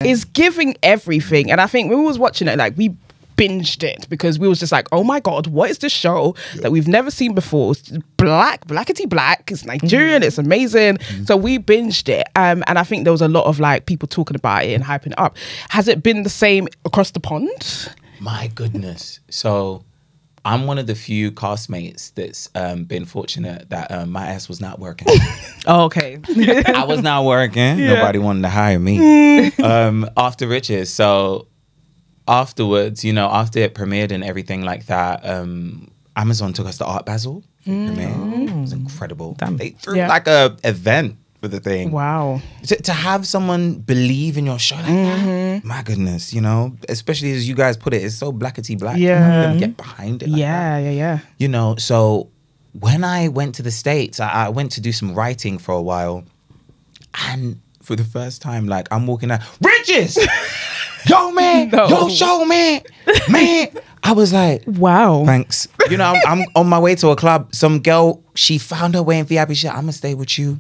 It's giving everything. And I think when we was watching it, like, we binged it because we was just like, oh my God, what is this show that we've never seen before? It's blackity black. It's Nigerian. It's amazing. So we binged it. And I think there was a lot of like people talking about it and hyping it up. Has it been the same across the pond? My goodness. So I'm one of the few castmates that's been fortunate that my ass was not working. Oh, okay. I was not working. Yeah. Nobody wanted to hire me after Riches. So afterwards, you know, after it premiered and everything like that, Amazon took us to Art Basel for the premiere. It was incredible. Damn. They threw like a event for the thing. Wow. To have someone believe in your show like that, my goodness, you know, especially as you guys put it, it's so blackity black. Yeah. You get behind it like that. Yeah. You know, so when I went to the States, I went to do some writing for a while. And for the first time, like, I'm walking out, Riches! Yo, man! No. Yo, show, man! Man! I was like, wow. Thanks. You know, I'm on my way to a club. Some girl, she found her way in VIP. She said, I'm going to stay with you.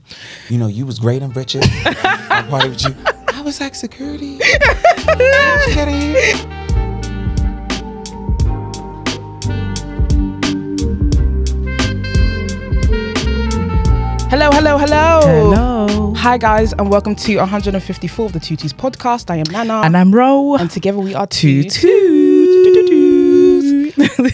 You know, you was great and Riches. I'll party with you. I was like, security? How'd you get in here? Hello. Hi guys, and welcome to 154 of the Tutus podcast. I am Nana. And I'm Ro. And together we are Tutus.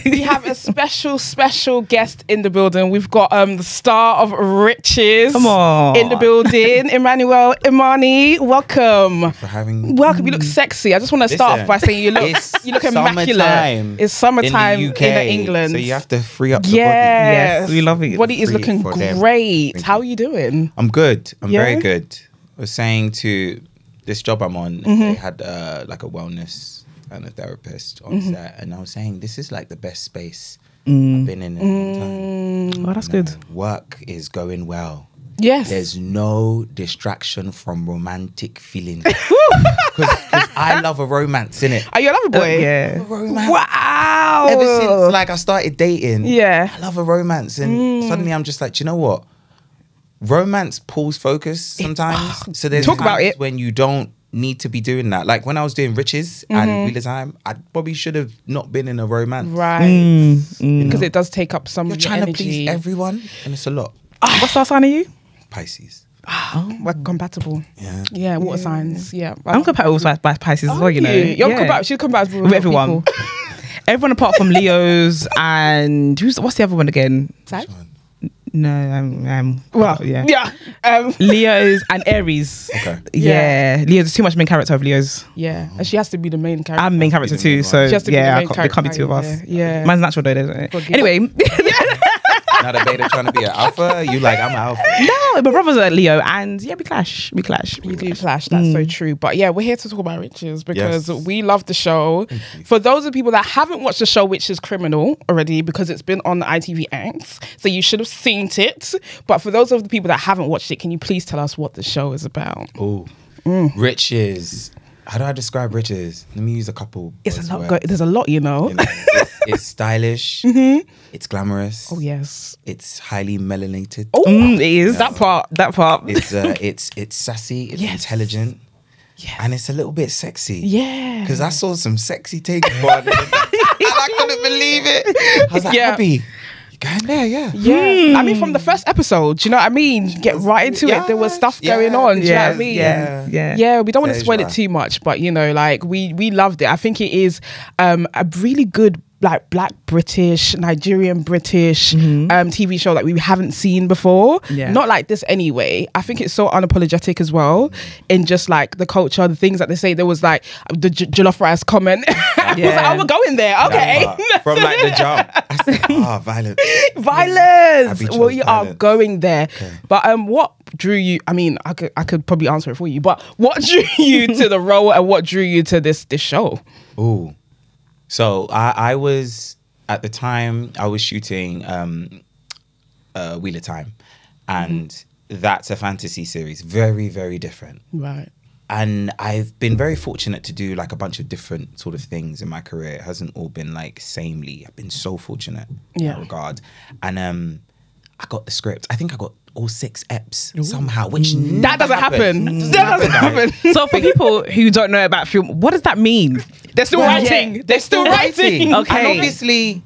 We have a special guest in the building. We've got the star of Riches. Come on. In the building. Emmanuel Imani. Welcome. Thanks for having me. Welcome. You look sexy. I just want to start off by saying you look immaculate. It's summertime in England. So you have to free up the body. Yes, we love it. Body is looking great. How are you doing? I'm good. I'm very good. I was saying to this job I'm on, they had like a wellness and a therapist on set, and I was saying this is like the best space I've been in a long time. Oh, that's good. Work is going well. Yes. There's no distraction from romantic feelings. Because I love a romance, innit? Are you a lover boy? Yeah. I love a romance. Wow. Ever since like I started dating, Yeah. I love a romance, and suddenly I'm just like, do you know what? Romance pulls focus sometimes. So there's Talk about times it. when you don't need to be doing that. Like when I was doing Riches and Wheel of Time, I probably should have not been in a romance. Right. Because it does take up some You're of your trying energy. to please everyone, and it's a lot. What star sign are you? Pisces. We're compatible. Yeah, water signs. Yeah. I'm compatible with Pisces as well, you know. You're Yeah. compatible. She's compatible with everyone. Everyone apart from Leos and what's the other one again? Sag? No, I'm Yeah. Leos and Aries. Okay. Yeah. Leos, there's too much main character of Leos. Yeah. And she has to be the main character. I'm main character Be the main too, one. so She has to be the yeah, main there can't be two of us. character, yeah. Mine's natural though, doesn't it? Forget- Anyway, Now the beta trying to be an alpha, you like, I'm an alpha. no, my brother's a Leo, and yeah, we clash. We do clash. That's so true. But yeah, we're here to talk about Riches because we love the show. For those of the people that haven't watched the show, which is Criminal already, because it's been on ITV X, so you should have seen it. But for those of the people that haven't watched it, can you please tell us what the show is about? Oh, Riches. How do I describe Riches? Let me use a couple. It's a buzzwords. lot. There's a lot, you know. You know, it's stylish. It's glamorous. Oh yes. It's highly melanated. Oh, It is that part. It's sassy. It's intelligent. Yes. And it's a little bit sexy. Yeah. Because I saw some sexy takes on it. And I couldn't believe it. I was like, Abby, you going there? Yeah. Yeah. I mean, from the first episode, do you know what I mean? Get right into it. There was stuff going on. Do you know what I mean? Yeah. We don't want to spoil it too much, but you know, like we loved it. I think it is a really good like Black British, Nigerian British TV show that we haven't seen before. Yeah. Not like this anyway. I think it's so unapologetic as well in just like the culture, the things that they say. There was like the jollof rice comment. I was like, oh, we're going there. Okay. From like the jump. I said, violence. Violence. Abby Well, you chose are violence. going there. Okay. But what drew you? I mean, I could probably answer it for you. But what drew you to the role, and what drew you to this show? Ooh. So I was, at the time, I was shooting Wheel of Time. And that's a fantasy series. Very, very different. Right. And I've been very fortunate to do like a bunch of different sort of things in my career. It hasn't all been like samely. I've been so fortunate in that regard. And I got the script. I think I got all 6 eps somehow, which That doesn't happen. That doesn't happen. So for people who don't know about film, what does that mean? They're still writing. They're still writing. Okay. And obviously,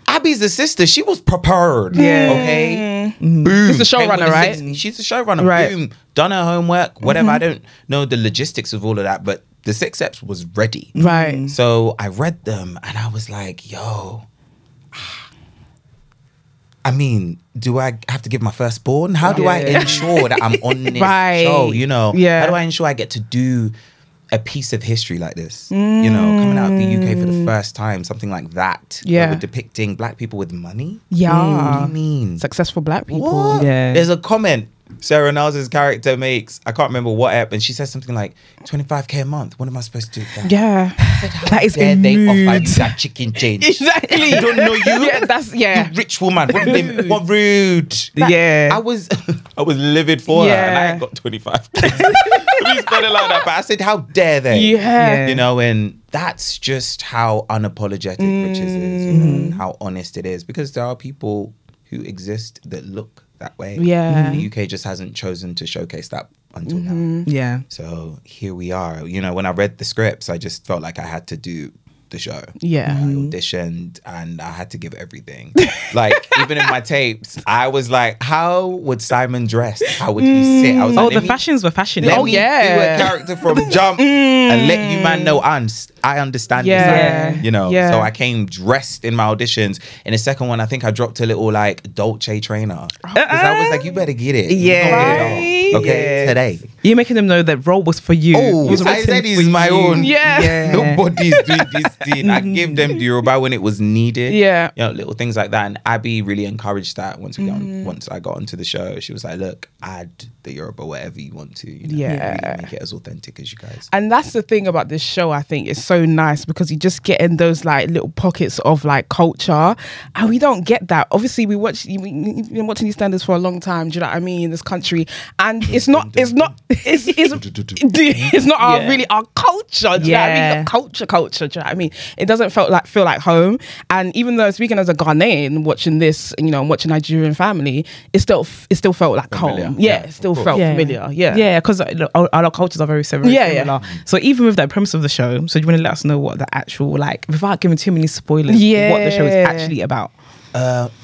Abby's the sister. She was prepared. Yeah. Okay. Boom. She's the showrunner, right? She's the showrunner. Right. Boom. Done her homework. Whatever. I don't know the logistics of all of that, but the 6 eps was ready. Right. So I read them and I was like, yo. I mean, do I have to give my firstborn? How do I ensure that I'm on this show? You know, how do I ensure I get to do a piece of history like this? You know, coming out of the UK for the first time, something like that. Yeah. We're depicting black people with money. Yeah. What do you mean? Successful black people. What? Yeah. There's a comment Sarah Nelson's character makes. I can't remember what app, and she says something like 25K a month. What am I supposed to do with that? Yeah. That is Dare they offer rude. you that chicken change? Exactly. They don't know you. Yeah, that's You rich woman. What rude. Yeah. I was livid for her, and I ain't got 25K. We spent like that, but I said, how dare they? Yeah. You know, and that's just how unapologetic riches is, you know, and how honest it is, because there are people who exist that look that way. Yeah. The UK just hasn't chosen to showcase that until now. Yeah. So here we are. You know, when I read the scripts, I just felt like I had to do the show. Yeah. I auditioned and I had to give everything. Like, even in my tapes, I was like, how would Simon dress? How would he sit? I was Oh, like, the fashions were fashion. let Oh, me yeah. do a character from Jump and let you man know I understand Yeah. this. You know, Yeah. so I came dressed in my auditions. In the second one, I think I dropped a little like Dolce trainer. Because I was like, you better get it. You Yeah. gonna get it all. Okay, Yeah. today. You're making them know that role was for you. Oh, It was I written said for it's my you. own. Yeah. Nobody's doing this thing. I gave them the Yoruba when it was needed. Yeah. You know, little things like that. And Abby really encouraged that once once I got onto the show. She was like, look, add the Yoruba wherever you want to. You know, Yeah. really make it as authentic as you guys. And that's the thing about this show, I think it's so nice because you just get in those like little pockets of like culture, and we don't get that. Obviously, we've been watching these standards for a long time. Do you know what I mean? In this country, and it's not our really our culture. Do you know what I mean? Culture. Do you know what I mean? It doesn't feel like home. And even though speaking as a Ghanaian watching this, you know, watching Nigerian Family, it still felt like Familiar. home. Yeah, it still felt familiar. Yeah, Yeah, because our cultures are very similar. Yeah, similar. So even with that premise of the show, so do you want to let us know what the actual, like, without giving too many spoilers, what the show is actually about?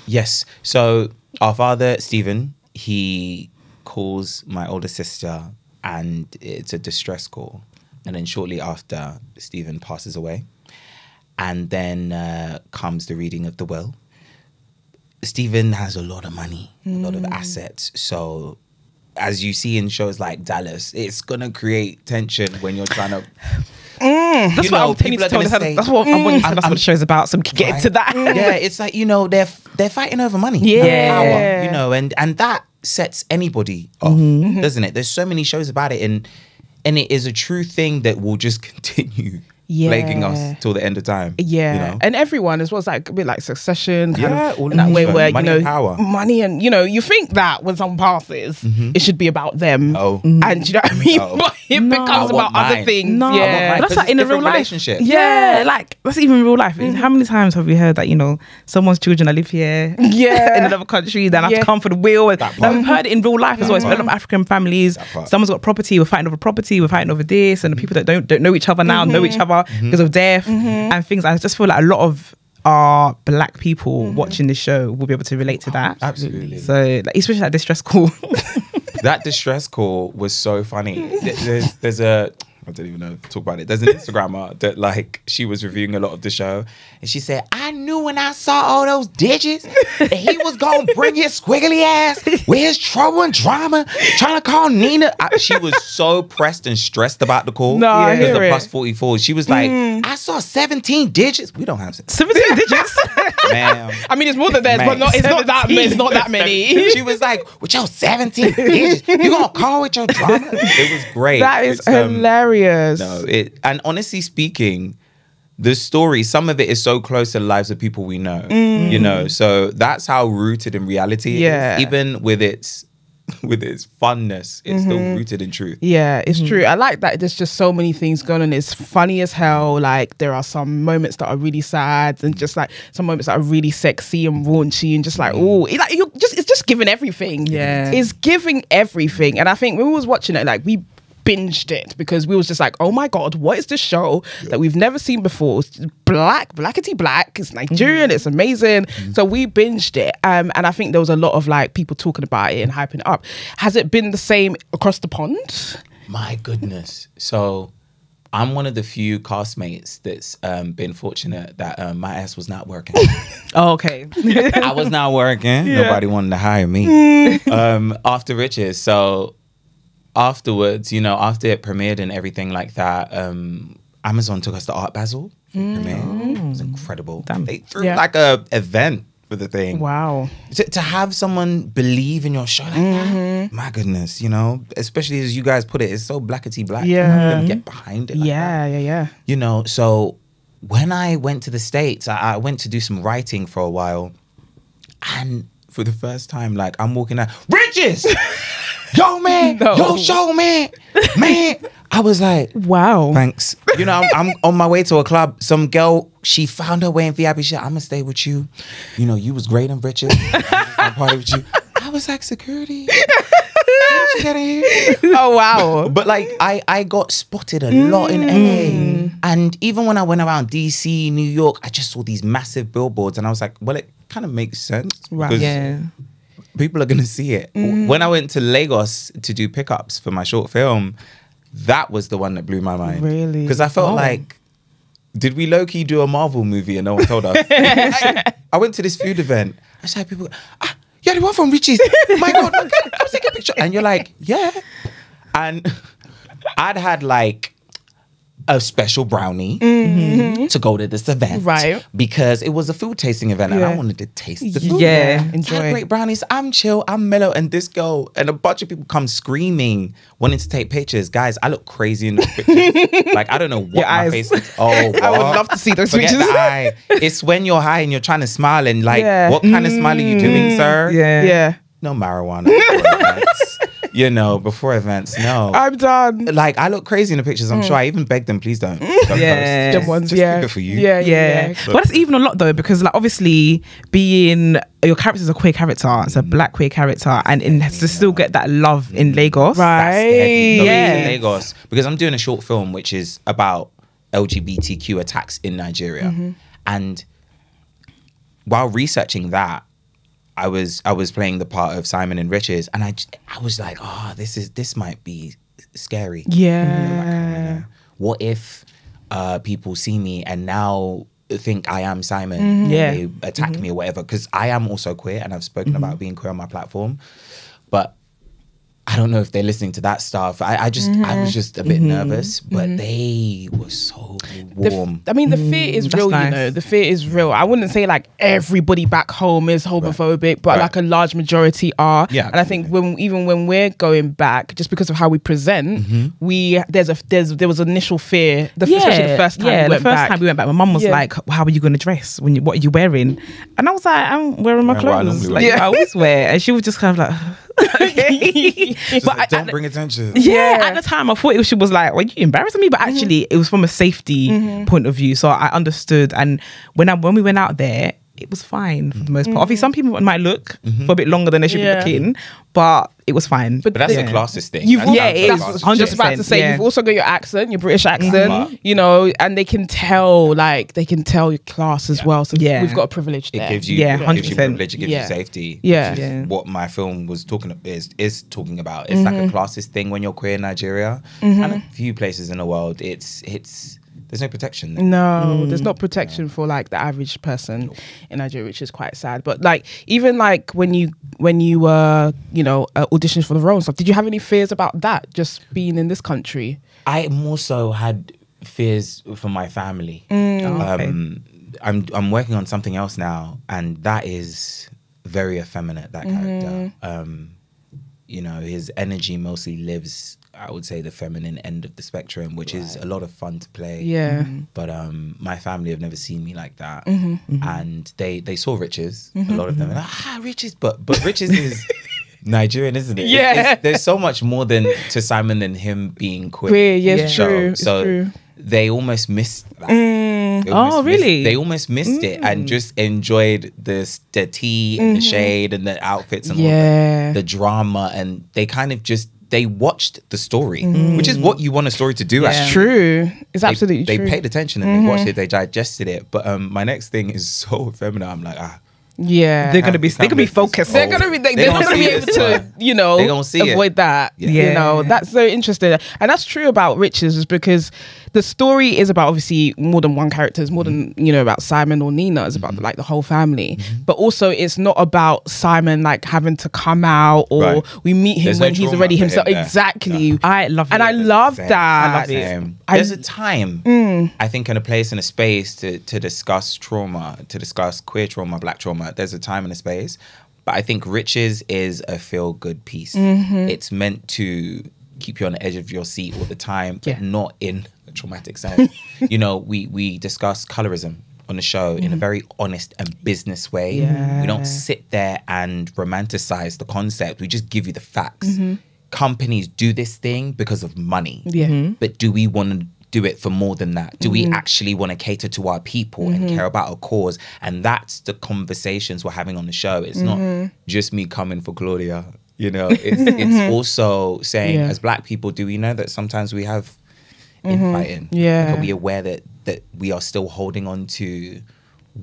Yes. So our father, Stephen, he calls my older sister and it's a distress call. And then shortly after, Stephen passes away. And then comes the reading of the will. Stephen has a lot of money, a lot of assets. So as you see in shows like Dallas, it's going to create tension when you're trying to... That's what I'm telling you to tell say, that's what I want you to that's what the show's about, so we can get into that. Yeah, it's like, you know, they're fighting over money. Yeah. Power, you know, and that sets anybody off, doesn't it? There's so many shows about it, and it is a true thing that will just continue plaguing us till the end of time. Yeah, you know? and everyone as well. It's like a bit like Succession, kind of all in that of way these where money you know and power. money, and you know you think that when someone passes, it should be about them. Oh. And you know what I mean, No. but it No. becomes I want about other mine. things. No, Yeah, but that's like in a real life relationship. Yeah, like that's even real life. How many times have we heard that, you know, someone's children that live here, Yeah. in another country, then have Yeah. to come for the will? And That part. we've heard it in real life as well. It's a lot of African families. part. Someone's got property, we're fighting over property, we're fighting over this, and the people that don't know each other now know each other because of death and things. I just feel like a lot of our black people watching this show will be able to relate to that. Absolutely. So, like, especially like distress call. That distress call was so funny. There's a, I don't even know, talk about it. There's an Instagrammer that, like, she was reviewing a lot of the show, and she said, I knew when I saw all those digits that he was gonna bring his squiggly ass with his trouble and drama, trying to call Nina. She was so pressed and stressed about the call. No, I because hear the it. plus 44. She was like, I saw 17 digits. We don't have 17 digits. ma'am. I mean it's more than that, but Man. it's not that. It's not that many. She was like, with your 17 digits, you gonna call with your drama? It was great. That is It's, hilarious. No, and honestly speaking, the story, some of it is so close to the lives of people we know, you know, so that's how rooted in reality it Yeah. is. Even with its funness, it's still rooted in truth. Yeah, it's true. I like that there's just so many things going on. It's funny as hell. Like there are some moments that are really sad and just like some moments that are really sexy and raunchy and just like, oh, it's just just giving everything. Yeah. It's giving everything. And I think when we was watching it, like, we binged it because we was just like, oh my God, what is this show that we've never seen before? It's blackity black. It's Nigerian. It's amazing. So we binged it. And I think there was a lot of like people talking about it and hyping it up. Has it been the same across the pond? My goodness. So I'm one of the few castmates that's been fortunate that my ass was not working. Oh, okay. I was not working. Nobody wanted to hire me after Riches. So afterwards, you know, after it premiered and everything like that, Amazon took us to Art Basel for the premiere. It was incredible. Damn. They threw like a event for the thing. Wow. To have someone believe in your show like that, my goodness, you know, especially as you guys put it, it's so blackity black. Yeah. You get behind it like that. Yeah. You know, so when I went to the States, I went to do some writing for a while. And for the first time, like, I'm walking out, Riches! Yo, man! No. Yo, show, man! Man! I was like, Wow. thanks. You know, I'm on my way to a club. Some girl, she found her way in VIP. She said, I'm going to stay with you. You know, you was great and Riches. I'm party with you. I was like, security? How did you get in here? Oh, wow. But like, I got spotted a lot in LA. And even when I went around DC, New York, I just saw these massive billboards. And I was like, well, it kind of makes sense. Right. Because Yeah. people are going to see it. When I went to Lagos to do pickups for my short film, that was the one that blew my mind. Really? Because I felt like, did we low-key do a Marvel movie and no one told us? I went to this food event. I saw people, you're the one from Richie's. My God, come take a picture. And you're like, yeah. And I'd had like a special brownie to go to this event. Right. Because it was a food tasting event and I wanted to taste the food. Yeah. So I Enjoy. had great brownies. I'm chill. I'm mellow. And this girl and a bunch of people come screaming, wanting to take pictures. Guys, I look crazy in those pictures. Like, I don't know what Your my eyes. face looks. Oh, I would what? love to see those Forget pictures. the eye. It's when you're high and you're trying to smile and like, Yeah. what kind of smile are you doing, sir? Yeah. Yeah. No marijuana before events. You know, before events, no. I'm done. Like, I look crazy in the pictures. I'm sure I even begged them, please don't. Don't Yeah. post. Them ones, Just yeah. keep it for you. Yeah. But that's even a lot though, because like obviously being your character's a queer character, it's a black queer character, and it has to still get that love in Lagos. Right. That's the heavy load Yeah. in Lagos. Because I'm doing a short film which is about LGBTQ attacks in Nigeria. And while researching that, I was playing the part of Simon and Riches, and I was like, this might be scary. Yeah. What if people see me and now think I am Simon? Yeah. They attack me or whatever. Because I am also queer, and I've spoken about being queer on my platform. But I don't know if they're listening to that stuff. I was just a bit nervous, but they were so warm. I mean, the fear is that's real, nice. you know. The fear is real. I wouldn't say like everybody back home is homophobic, but Right. like a large majority are. Yeah, and I think when we're going back, just because of how we present, there was initial fear. Especially the first time we the went first back. time we went back, my mum was Yeah. like, "How are you going to dress? What are you wearing?" And I was like, "I'm wearing my Wearing what I clothes, normally like wear." I always wear." And she was just kind of like, "Okay." But Don't bring attention. yeah, at the time I thought she was like, "Were you embarrassing me?" But actually, it was from a safety point of view, so I understood. And when we went out there, it was fine for the most part. Obviously, some people might look for a bit longer than they should Yeah. be looking, but it was fine. But that's yeah. a classist thing. You've That's yeah, down to it the is. classist I was just thing. about to say, yeah. you've also got your accent, your British accent, you know, and they can tell your class as well. So Yeah. we've got a privilege It there. gives you, Yeah, it gives you 100%. privilege, it gives Yeah. you safety. Yeah. Which is Yeah. what my film was talking is talking about. It's like a classist thing when you're queer in Nigeria, and a few places in the world. It's there's no protection there. No, there's not protection for like the average person in Nigeria, which is quite sad. But like, even like when you were, auditioning for the role and stuff, did you have any fears about that? Just being in this country? I more so had fears for my family. okay. I'm working on something else now, and that is very effeminate. That character, his energy mostly lives, I would say, the feminine end of the spectrum, which is a lot of fun to play. Yeah. But my family have never seen me like that, and they saw Riches. A lot of them, and Riches, but Riches is Nigerian, isn't it? Yeah. There's so much more to Simon than him being queer. Queer, yes, Yeah. true. So it's true. they almost missed that. They almost missed it and just enjoyed the tea and the shade and the outfits and all the drama, and they kind of just they watched the story, which is what you want a story to do. That's true. It's absolutely true. They paid attention and they watched it, they digested it. But my next thing is so feminine. I'm like, they're gonna be focused. They're gonna be able to, you know, they gonna see avoid that. Yeah. You know, that's so interesting, and that's true about Riches, is because the story is about obviously more than one character. It's more than, you know, about Simon or Nina. It's about like the whole family, but also it's not about Simon like having to come out, or we meet him when he's already himself. Exactly. I love it. And I love that. I love it. There's a time, I think, and a place and a space to discuss trauma, to discuss queer trauma, black trauma. There's a time and a space, but I think Riches is a feel-good piece. It's meant to keep you on the edge of your seat all the time, but not in a traumatic sense. You know, we discuss colorism on the show in a very honest and business way. We don't sit there and romanticize the concept. We just give you the facts. Companies do this thing because of money. But do we want to do it for more than that? Do we actually want to cater to our people and care about our cause? And that's the conversations we're having on the show. It's not just me coming for Claudia. You know, it's also saying, as black people, do we know that sometimes we have infighting? Are we aware that we are still holding on to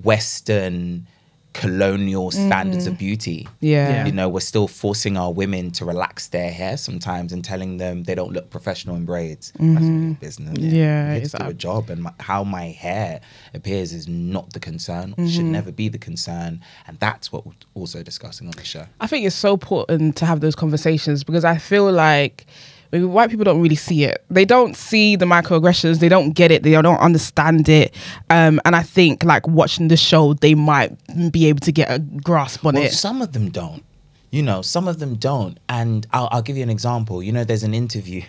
Western colonial standards of beauty? You know, we're still forcing our women to relax their hair sometimes and telling them they don't look professional in braids. That's your business. It's do a job, and how my hair appears is not the concern, should never be the concern. And that's what we're also discussing on the show. I think it's so important to have those conversations, because I feel like white people don't really see it. They don't see the microaggressions. They don't get it. They don't understand it. And I think like watching the show, they might be able to get a grasp on it. Some of them don't. You know, some of them don't. And I'll give you an example. You know, there's an interview,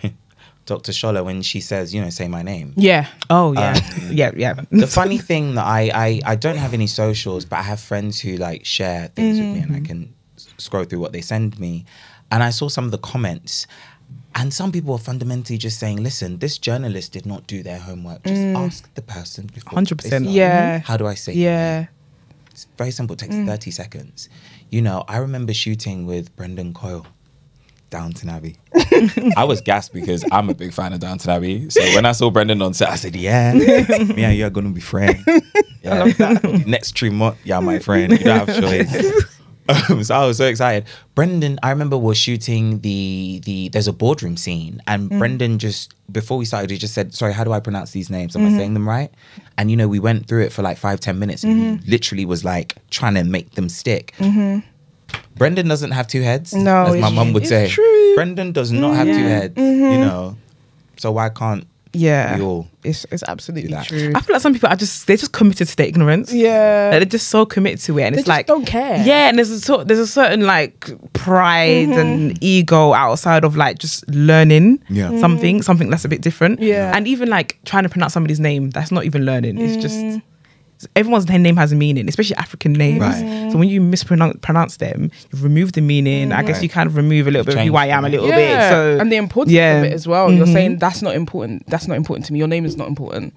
Dr. Shola, when she says, you know, say my name. Yeah. Oh, yeah. Yeah. The funny thing that I don't have any socials, but I have friends who like share things with me, and I can scroll through what they send me. And I saw some of the comments. And some people are fundamentally just saying, listen, this journalist did not do their homework. Just ask the person before. 100%. How do I say it? It's very simple. It takes 30 seconds. You know, I remember shooting with Brendan Coyle, Downton Abbey. I was gassed because I'm a big fan of Downton Abbey. So when I saw Brendan on set, I said, me and you are going to be friends. I love that. Next 3 months, my friend. You don't have choice. So I was so excited. Brendan, I remember was shooting there's a boardroom scene, and Brendan just, before we started, he just said, sorry, how do I pronounce these names? Am I saying them right? And you know, we went through it for like 5-10 minutes, and he literally was like trying to make them stick. Brendan doesn't have 2 heads, as my mum would say. True. Brendan does not have 2 heads, you know. So why can't we all? It's absolutely true. I feel like some people they're just committed to their ignorance. Like, they're just so committed to it, and it's like don't care. And there's a certain like pride and ego outside of like just learning something that's a bit different. And even like trying to pronounce somebody's name, that's not even learning. It's just everyone's name has a meaning, especially African names. So when you mispronounce them, you remove the meaning. I guess you kind of remove a little bit of who I am a little bit. So, and the importance of it as well. You're saying that's not important. That's not important to me. Your name is not important.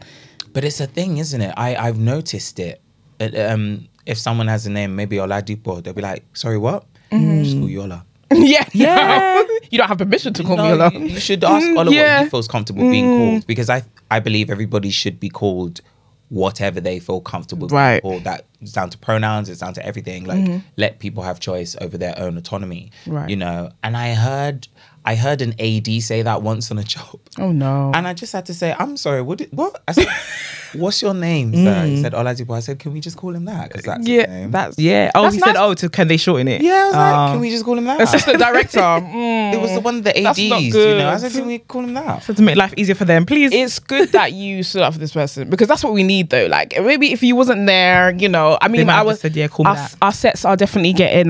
But it's a thing, isn't it? I've noticed it. If someone has a name, maybe Oladipo, they'll be like, sorry, what? Just call you Ola. You don't have permission to call me Ola. You should ask Ola what he feels comfortable being called, because I believe everybody should be called whatever they feel comfortable being called. That's down to pronouns, it's down to everything. Like, let people have choice over their own autonomy. You know, and I heard an AD say that once on a job. Oh no. And I just had to say, I'm sorry, what? I said, what's your name, sir? He said, Oladipo. I said, can we just call him that? Because that's his name. Oh, he said, can they shorten it? I was like, can we just call him that? Assistant director. It was the one of the ADs, you know. I said, can we call him that? So to make life easier for them, please. It's good that you stood up for this person, because that's what we need though. Like, maybe if you wasn't there, you know, I mean, our sets are definitely getting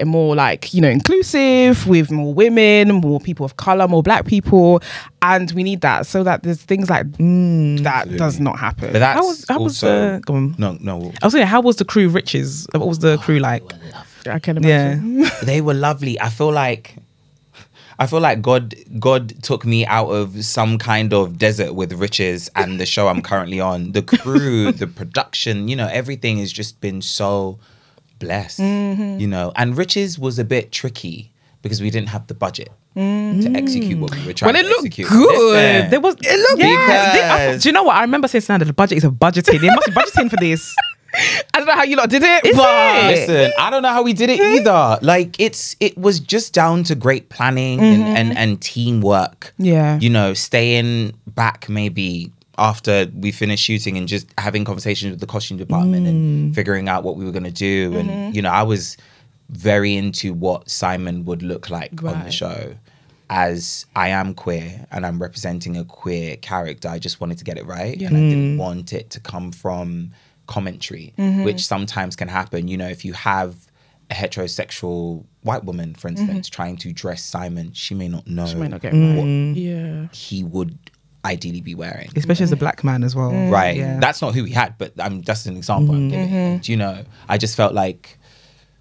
more like, you know, inclusive, with more women, more people of color, more black people, and we need that, so that there's things like that does not happen. But that's how was the go on. No. I was saying, how was the crew Riches? What was the crew like? I can imagine. They were lovely. I feel like I feel like God took me out of some kind of desert with Riches and the show I'm currently on. The crew, the production, you know, everything has just been so blessed, you know. And Riches was a bit tricky because we didn't have the budget to execute what we were trying to execute. Well, it looked good. Listen, There was, it looked, because- do you know what? I remember saying something, the budget is a budgeting. They must be budgeting for this. I don't know how you lot did it, Is but it? Listen, I don't know how we did it either. Like it was just down to great planning and teamwork. Yeah. You know, staying back maybe after we finished shooting and just having conversations with the costume department and figuring out what we were gonna do. And you know, I was very into what Simon would look like on the Right. show. As I am queer and I'm representing a queer character, I just wanted to get it right. And I didn't want it to come from commentary, which sometimes can happen. You know, if you have a heterosexual white woman, for instance, trying to dress Simon, she may not know she might not get it what right. Yeah. he would ideally be wearing. Especially as a black man as well. Right. Yeah. That's not who he had, but that's an example I'm giving. And, you know, I just felt like,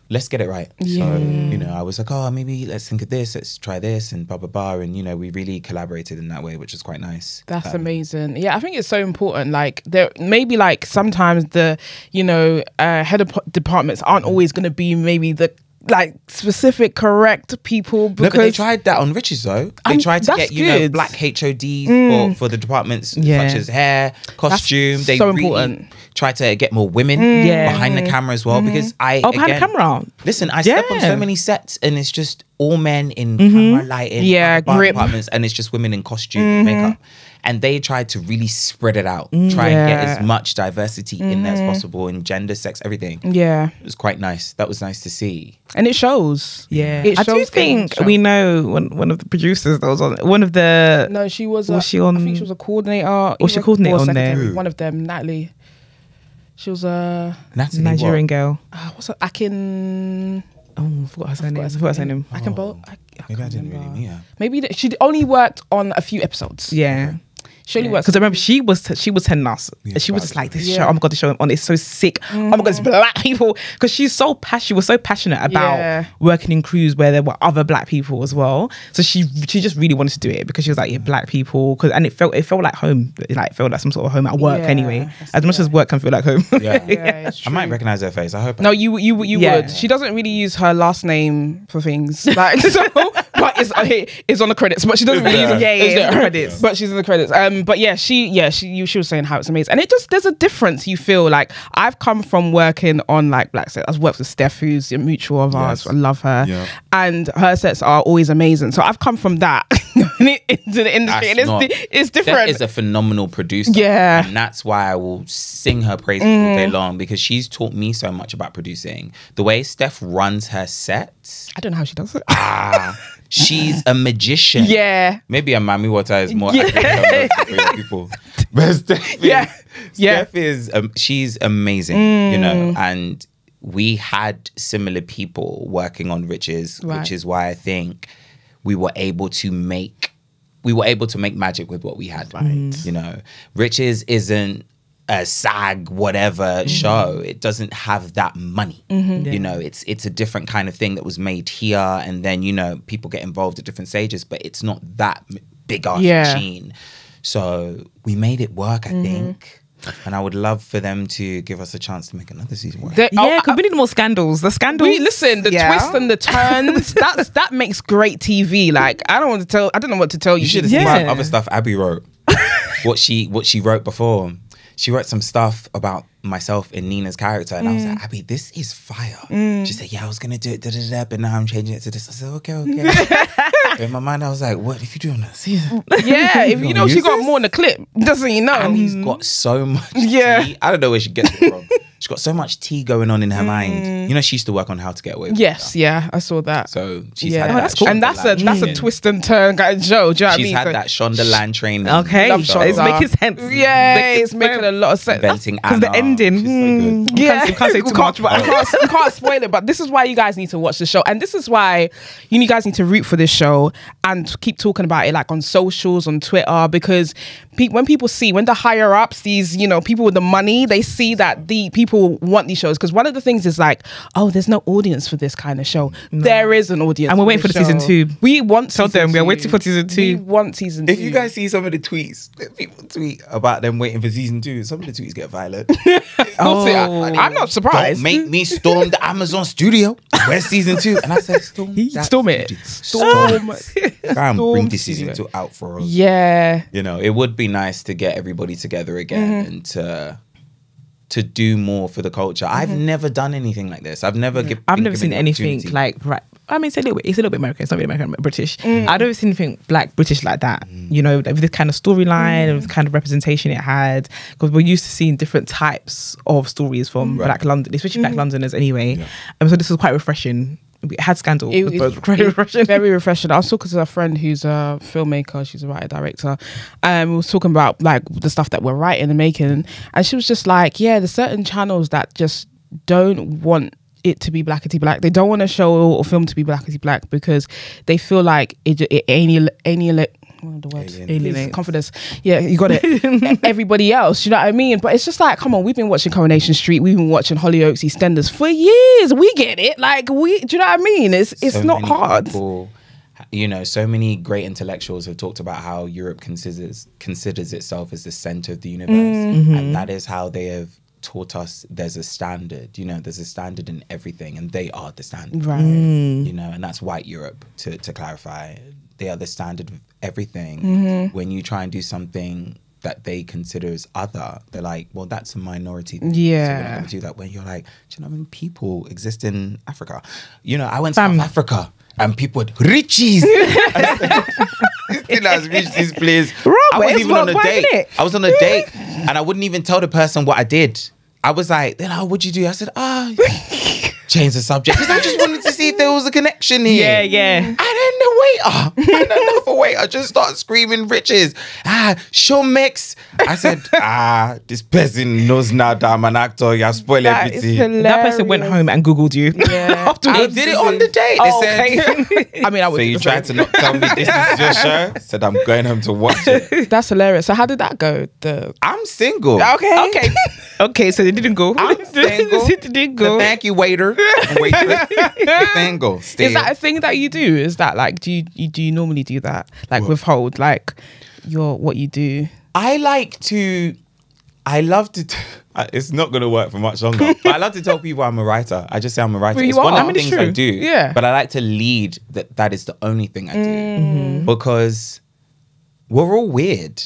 let's get it right. So, you know, I was like, oh, maybe let's think of this, let's try this, and blah, blah, blah. And, you know, we really collaborated in that way, which was quite nice. That's amazing. Yeah, I think it's so important. Like there maybe like sometimes the, you know, head of departments aren't always going to be maybe the like specific correct people No, but they because tried that on Riches though. They tried to that's get, you know, good. black HODs for the departments Yeah. such as hair, costume. They so really important. tried to get more women Yeah. behind the camera as well because I Oh, behind the again, camera. Listen, I step on Yeah. so many sets and it's just all men in camera lighting, Yeah, bar grip. departments, and it's just women in costume and makeup. And they tried to really spread it out, try and get Yeah. as much diversity in there as possible in gender, sex, everything. yeah, It was quite nice. That was nice to see. and it shows. Yeah. It I do shows think good. we know one of the producers that was on one of the No, she was. Was she on- I think she was a coordinator. Was she a coordinator on there? secretary, one of them, Natalie. She was a Natalie, Nigerian what? girl. what's her Akin? Oh, I forgot her surname. I forgot her name. Akin Bolt. Maybe I didn't really meet her. Maybe she only worked on a few episodes. Yeah. She only worked Because I remember she was telling us, and she was just like, "This show, oh my god, the show I'm on is so sick. Oh my god, it's black people." Because she was so passionate about Yeah. working in crews where there were other black people as well. So she just really wanted to do it because she was like, "Yeah, black people," and it felt like home, like it felt like some sort of home at work Yeah, anyway. As much as work can feel like home. Yeah. Yeah, it's I might true. recognize her face. I hope. No, you Yeah. would. She doesn't really use her last name for things, like, so, but it's on the credits. But she doesn't really use it. Yeah, it's the credits. But she's in the credits. But yeah, she was saying how it's amazing, and it just there's a difference. You feel like I've come from working on like black sets. I've worked with Steph, who's a mutual of ours. Yes. I love her, Yeah. and her sets are always amazing. So I've come from that into the industry, and it's different. Steph is a phenomenal producer. Yeah. And that's why I will sing her praises all day long because she's taught me so much about producing. The way Steph runs her sets, I don't know how she does it. she's a magician. Yeah. Maybe a Mami Water is more Yeah. accurate for people. But Steph Yeah. Yeah. Steph is, she's amazing, you know, and we had similar people working on Riches, Right. which is why I think we were able to make magic with what we had. Right. You know, Riches isn't a SAG whatever show. It doesn't have that money. You know, it's a different kind of thing that was made here, and then, you know, people get involved at different stages, but it's not that big ass machine. So we made it work, I think. And I would love for them to give us a chance to make another season work. Yeah, because we need more scandals. The scandals. Listen, the twists and the turns. that makes great TV. Like I don't know what to tell you. You should have Yeah. seen some other stuff Abby wrote. what she wrote before. She wrote some stuff about myself in Nina's character, and I was like, Abby, this is fire. She said, yeah, I was gonna do it, but now I'm changing it to this. I said, okay. But in my mind, I was like, what if you do on that season? Yeah, if you know she use got this? more in the clip, doesn't you know? And he's got so much Yeah. tea. I don't know where she gets it from. She's got so much tea going on in her mind. You know, she used to work on How to Get Away with Yes, Stuff. yeah, I saw that. So she's Yeah, had oh, that. that's cool. And that's a Shondaland twist and turn kind of show. Do you know what I She's mean? had So- that Shondaland training. Okay, Love it's Shonda. making sense. Yeah, it's making a lot of sense. Inventing Because the Anna. ending. She's so good. Yeah, You can't say too much, but you can't spoil it. But this is why you guys need to watch the show, and this is why you guys need to root for this show and keep talking about it, like on socials, on Twitter, because when people see, when the higher ups, these, you know, people with the money, they see that the people want these shows. Because one of the things is like, oh, there's no audience for this kind of show. No. There is an audience. And we're waiting for the season 2. We want Tell them we're waiting for season 2. We want season 2. If you guys see some of the tweets that people tweet about them waiting for season 2, some of the tweets get violent. I'm not surprised. Don't make me storm the Amazon studio. Where's season 2? And I said, storm it. Try and bring this season 2 out for us. Yeah. You know, it would be nice to get everybody together again and to do more for the culture. I've never done anything like this. I've never seen anything like, right. I mean, it's a little bit American. It's not really American, but British. I've never seen anything black British like that. You know, with this kind of storyline and with the kind of representation it had. Because we're used to seeing different types of stories from Black London, especially Black Londoners anyway. Yeah. So this was quite refreshing. It had scandal. It was very refreshing. Very refreshing. I was talking to a friend who's a filmmaker. She's a writer director. We was talking about like the stuff that we're writing and making, and she was just like, "Yeah, there's certain channels that just don't want it to be blackity black. They don't want a show or film to be blackity black because they feel like it alienate confidence. Yeah, you got it. Everybody else, you know what I mean? But it's just like, come on, we've been watching Coronation Street, we've been watching Hollyoaks, EastEnders for years. We get it. Like, do you know what I mean? It's so not hard. People, you know, so many great intellectuals have talked about how Europe considers itself as the center of the universe, and that is how they have taught us there's a standard. You know, there's a standard in everything, and they are the standard, right? You know, and that's white Europe. To clarify, they are the standard of everything. When you try and do something that they consider as other, they're like, well, that's a minority thing. Yeah. So we're not going to do that. When you're like, do you know how many people exist in Africa? You know, I went to South Africa and people had riches. Still has reached this place. I was even on a date. I was on a date and I wouldn't even tell the person what I did. I was like, then what'd you do? I said, change the subject. Because I just wanted to see if there was a connection here. Yeah. And then the waiter just started screaming riches. Show mix. I said, this person knows now that I'm an actor. You have spoiled everything. That person went home and Googled you. Yeah. They did it on the date. They said, I mean, I would. So you tried to not tell me this is your show? I said, I'm going home to watch it. That's hilarious. So how did that go? I'm single. Okay, so they didn't go. I'm single. They didn't go. So thank you, waiter. Waitress. Single. Still. Is that a thing that you do? Is that like, do you normally do that? Like withhold, like what you do? I love to, it's not going to work for much longer, but I love to tell people I'm a writer. I just say I'm a writer. Well, it's one of the things I do. Yeah. But I like to lead that is the only thing I do. Because we're all weird.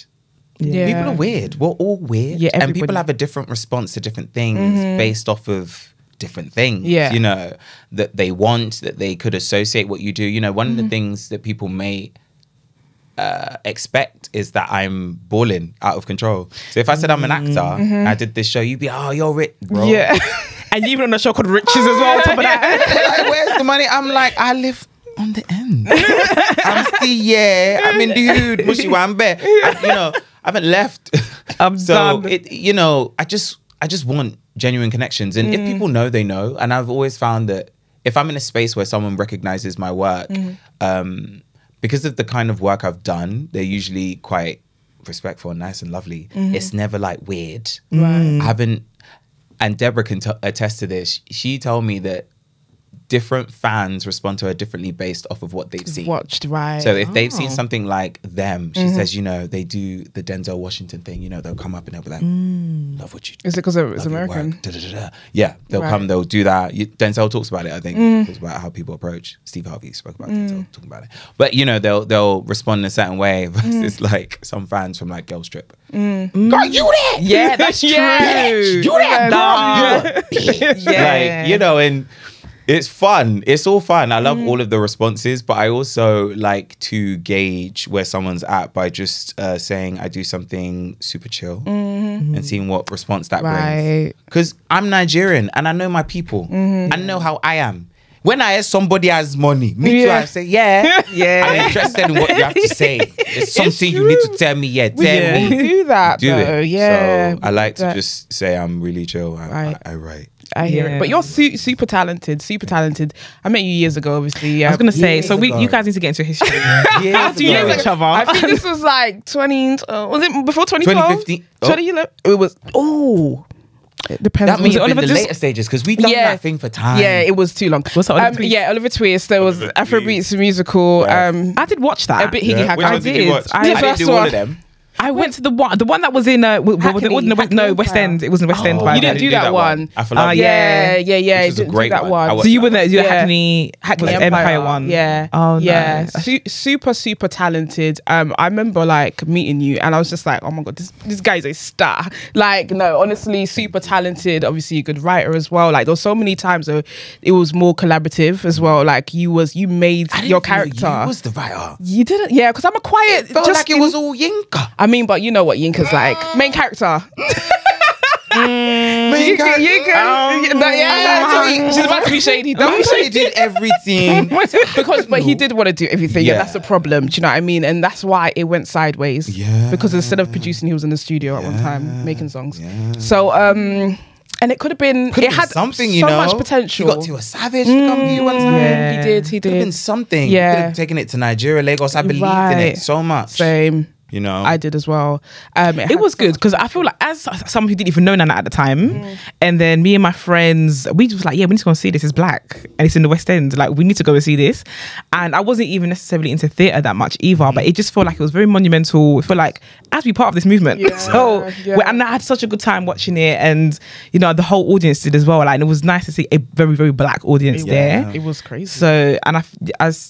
Yeah. People are weird. We're all weird. Yeah, and people have a different response to different things based off of different things. Yeah. You know, that they want, that they could associate what you do. You know, one of the things that people may expect is that I'm balling out of control. So if I said I'm an actor and I did this show, you'd be, you're rich, bro. Yeah. And you even on a show called Riches as well on top of that. Like, where's the money? I'm like, I live on the end. I'm still, I'm in the hood. Mushy wambe. You know, I haven't left. I'm done. You know, I just want genuine connections. And if people know, they know. And I've always found that if I'm in a space where someone recognizes my work, because of the kind of work I've done, they're usually quite respectful and nice and lovely. It's never like weird. Right. I haven't, and Deborah can attest to this. She told me that different fans respond to her differently based off of what they've seen. Watched, right. So if they've seen something like Them, she says, you know, they do the Denzel Washington thing, you know, they'll come up and they'll be like, love what you do. Is it because it's American? Yeah, they'll come, they'll do that. Denzel talks about it, I think. Talks about how people approach. Steve Harvey spoke about Denzel talking about it. But, you know, they'll respond in a certain way versus like some fans from like Girls Trip. Girl, you there? Yeah, that's true. Bitch, you there, girl? You a bitch. Yeah. Like, you know, and it's fun. It's all fun. I love all of the responses, but I also like to gauge where someone's at by just saying I do something super chill and seeing what response that brings. Because I'm Nigerian and I know my people. I know how I am. When I hear somebody has money, me too, I say, I'm interested in what you have to say. It's something you need to tell me. Tell me. We do that, Do though. it. Yeah. So I like to just say I'm really chill. I write. I hear it. But you're super talented, super talented. I met you years ago, obviously. I was gonna say, Years so ago. you guys need to get into history. How do you know each other? I think this was like 20. Was it before 2012? 2015. 2011. It was. It depends. That means Was it in the Oliver later stages because we done that thing for time. Yeah, it was too long. What's that, Oliver Twist? Yeah, Oliver Twist. There was Afrobeats musical. Yeah. I did watch that. A bit Higgy Hack. Which one did you watch? I I did. didn't do all of them. I went to the one that was in West End. It was in West End. Oh, by You then. didn't do that one. I feel like Yeah. Which You is a didn't great do that one. one. I watched So you were that the Yeah. Hackney Empire one. Yeah. Oh, yeah. nice. Super talented. I remember like meeting you, and I was just like, oh my god, this guy's a star. Like, no, honestly, super talented. Obviously, a good writer as well. Like, there were so many times though, it was more collaborative as well. Like, you made I didn't your know character. You was the writer. You didn't, yeah, because I'm a quiet. It felt like it was all Yinka. I mean, but you know what Yinka's like. Main character. Main character. She's about to be shady. Don't be He shady. did everything. But he did want to do everything. Yeah, Yeah. that's the problem. Do you know what I mean? And that's why it went sideways. Yeah. Because instead of producing, he was in the studio at one time making songs. Yeah. So and it could have been. Could it have had been something, so you know. much potential. You got to a savage to come to you one time. Yeah. He did. Could have been something. Yeah. You could have taken it to Nigeria, Lagos. I believed in Right. it so much. Same. You know. I did as well. It was good because I feel like as someone who didn't even know Nana at the time, and then me and my friends, we just was like, yeah, we need to go and see this. It's black and it's in the West End. Like, we need to go and see this. And I wasn't even necessarily into theatre that much either, but it just felt like it was very monumental. It felt like as be part of this movement. Yeah, So yeah. and I had such a good time watching it, and you know the whole audience did as well. Like, and it was nice to see a very very black audience there. It was crazy. So, and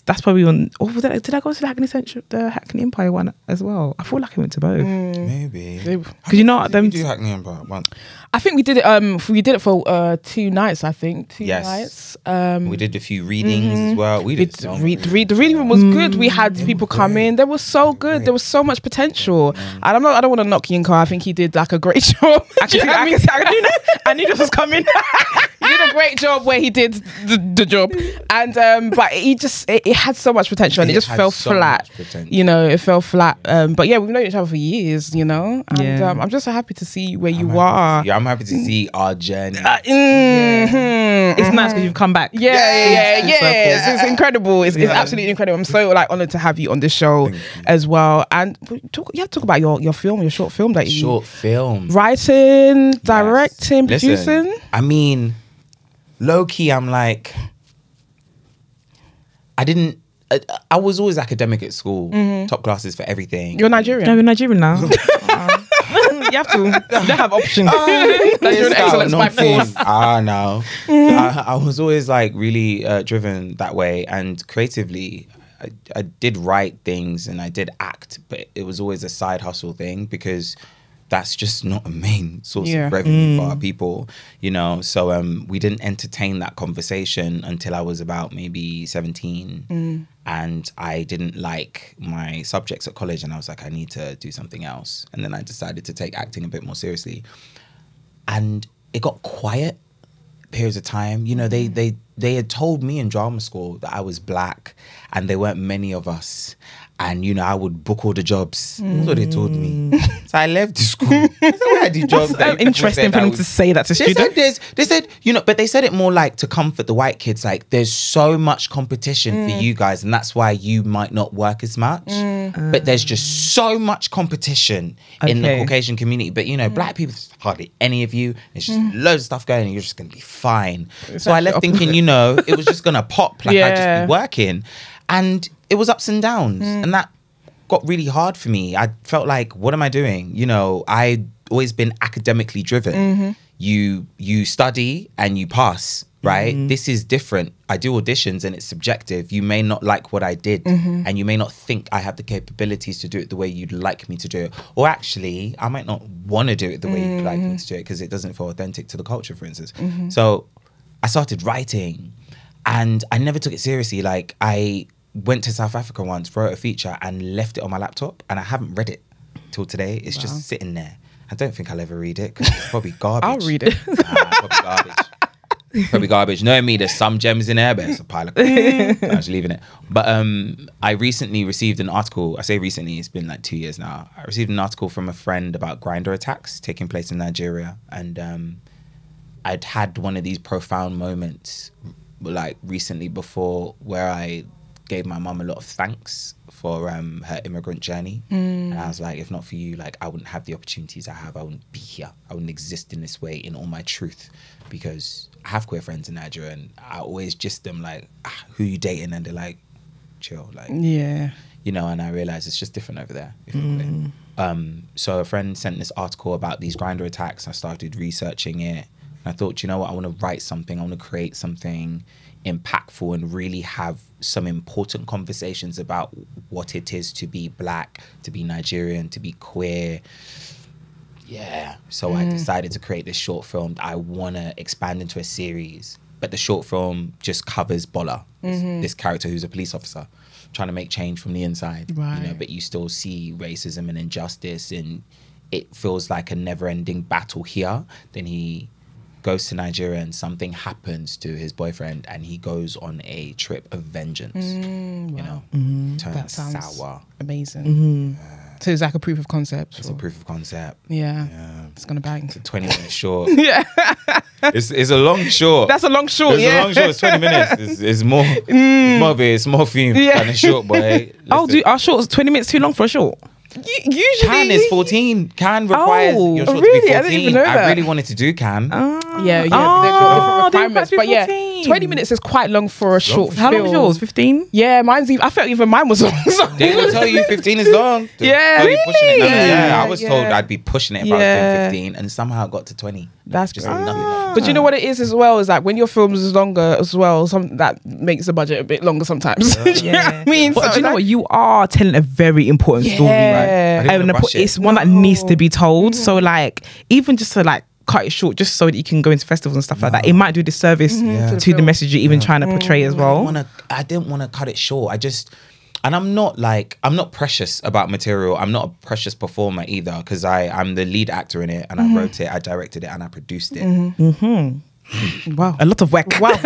that's probably on. Oh, did I go to the Hackney Central, the Hackney Empire one as well? I feel like I went to both. Maybe. Because you know Did we do Hackney Empire once? I think we did it. We did it for 2 nights. I think 2 Yes. nights. We did a few readings as well. We did so many. The reading room was good. We had people come in. They were so good. There was so much potential. And I don't want to knock Yinka. I think he did like a great job. Actually, I knew this was coming. He did a great job where he did the job, and but it had so much potential, and it just had fell so flat. much potential. You know, it fell flat. But yeah, we've known each other for years. You know, and Yeah. I'm just so happy to see where you I'm are. happy to see- I'm happy to see our journey. It's nice because you've come back. Yeah. Circle. It's incredible. It's absolutely incredible. I'm so like honored to have you on this show as well. And you have to talk about your film, your short film that you Short film. writing, directing, Listen, producing. I mean, low key, I'm like, I was always academic at school, top classes for everything. You're Nigerian. No, you're Nigerian now. You have to. You don't have options. Nigerian excellence by force. No. I was always like really driven that way, and creatively, I did write things and I did act, but it was always a side hustle thing because that's just not a main source of revenue for our people, you know. So we didn't entertain that conversation until I was about maybe 17, and I didn't like my subjects at college, and I was like, I need to do something else. And then I decided to take acting a bit more seriously, and it got quiet periods of time. You know, they had told me in drama school that I was black and there weren't many of us, and you know, I would book all the jobs. That's what they told me. So I left the school. I said, where are the jobs? That's so interesting for them to say that to students. They said, you know, but they said it more like to comfort the white kids, like there's so much competition for you guys, and that's why you might not work as much. But there's just so much competition in the Caucasian community. But you know, black people, there's hardly any of you. There's just loads of stuff going, and you're just gonna be fine. So I left thinking, you know, it was just gonna pop, like I'd just be working. And it was ups and downs, and that got really hard for me. I felt like, what am I doing? You know, I'd always been academically driven. You study and you pass, right? This is different. I do auditions and it's subjective. You may not like what I did, and you may not think I have the capabilities to do it the way you'd like me to do it. Or actually, I might not want to do it the way you'd like me to do it because it doesn't feel authentic to the culture, for instance. So I started writing, and I never took it seriously. Like, I went to South Africa once, wrote a feature and left it on my laptop, and I haven't read it till today. It's just sitting there. I don't think I'll ever read it because it's probably garbage. I'll read it. Probably garbage. Probably garbage. Knowing me, there's some gems in there, but it's a pile of crap. I'm just leaving it. But I recently received an article. I say recently, it's been like 2 years now. I received an article from a friend about grinder attacks taking place in Nigeria, and I'd had one of these profound moments like recently before where I gave my mum a lot of thanks for her immigrant journey. And I was like, if not for you, like I wouldn't have the opportunities I have. I wouldn't be here. I wouldn't exist in this way in all my truth, because I have queer friends in Nigeria and I always just them like, who you dating? And they're like, chill, like, Yeah. you know, and I realized it's just different over there. So a friend sent this article about these Grindr attacks. I started researching it. And I thought, you know what, I want to write something. I want to create something impactful and really have some important conversations about what it is to be Black, to be Nigerian, to be queer. Yeah. So I decided to create this short film that I want to expand into a series. But the short film just covers Bola, this character who's a police officer trying to make change from the inside. You know, but you still see racism and injustice, and it feels like a never-ending battle here. Then he goes to Nigeria and something happens to his boyfriend and he goes on a trip of vengeance. You know, turns sour. Amazing. So it's like a proof of concept. It's a proof of concept. Yeah. It's gonna bang. It's a 20-minute short. Yeah. It's a long short. That's a long short. It's a long short. It's 20 minutes. It's more. It's more of a small film than a short, boy. Our shorts 20 minutes too long for a short? Usually Can is 14. Can requires your short really? to be I didn't 14. even know that. I really wanted to do Can. Yeah, they've got different requirements. be But yeah, 14. 20 minutes is quite long for a short film. How long was yours? 15? Yeah, mine's even, I felt even mine was long. They will tell you 15 is long. Yeah. Tell you pushing it. No, Really? yeah, I was Yeah. told I'd be pushing it if I was Yeah. doing 15, and somehow it got to 20. That's just great. nothing. But you know what it is as well, is that when your films is longer as well, some that makes the budget a bit longer sometimes. Do you know what I mean? But So do you know like- what? You are telling a very important story, Yeah. right? I didn't And wanna rush it. it's one that needs to be told. So like, even just to like cut it short, just so that you can go into festivals and stuff like that, it might do disservice to the message you're even trying to portray as well. I didn't want to cut it short. And I'm not precious about material. I'm not a precious performer either, because I'm the lead actor in it, and I wrote it, I directed it, and I produced it. Wow. A lot of work. Wow.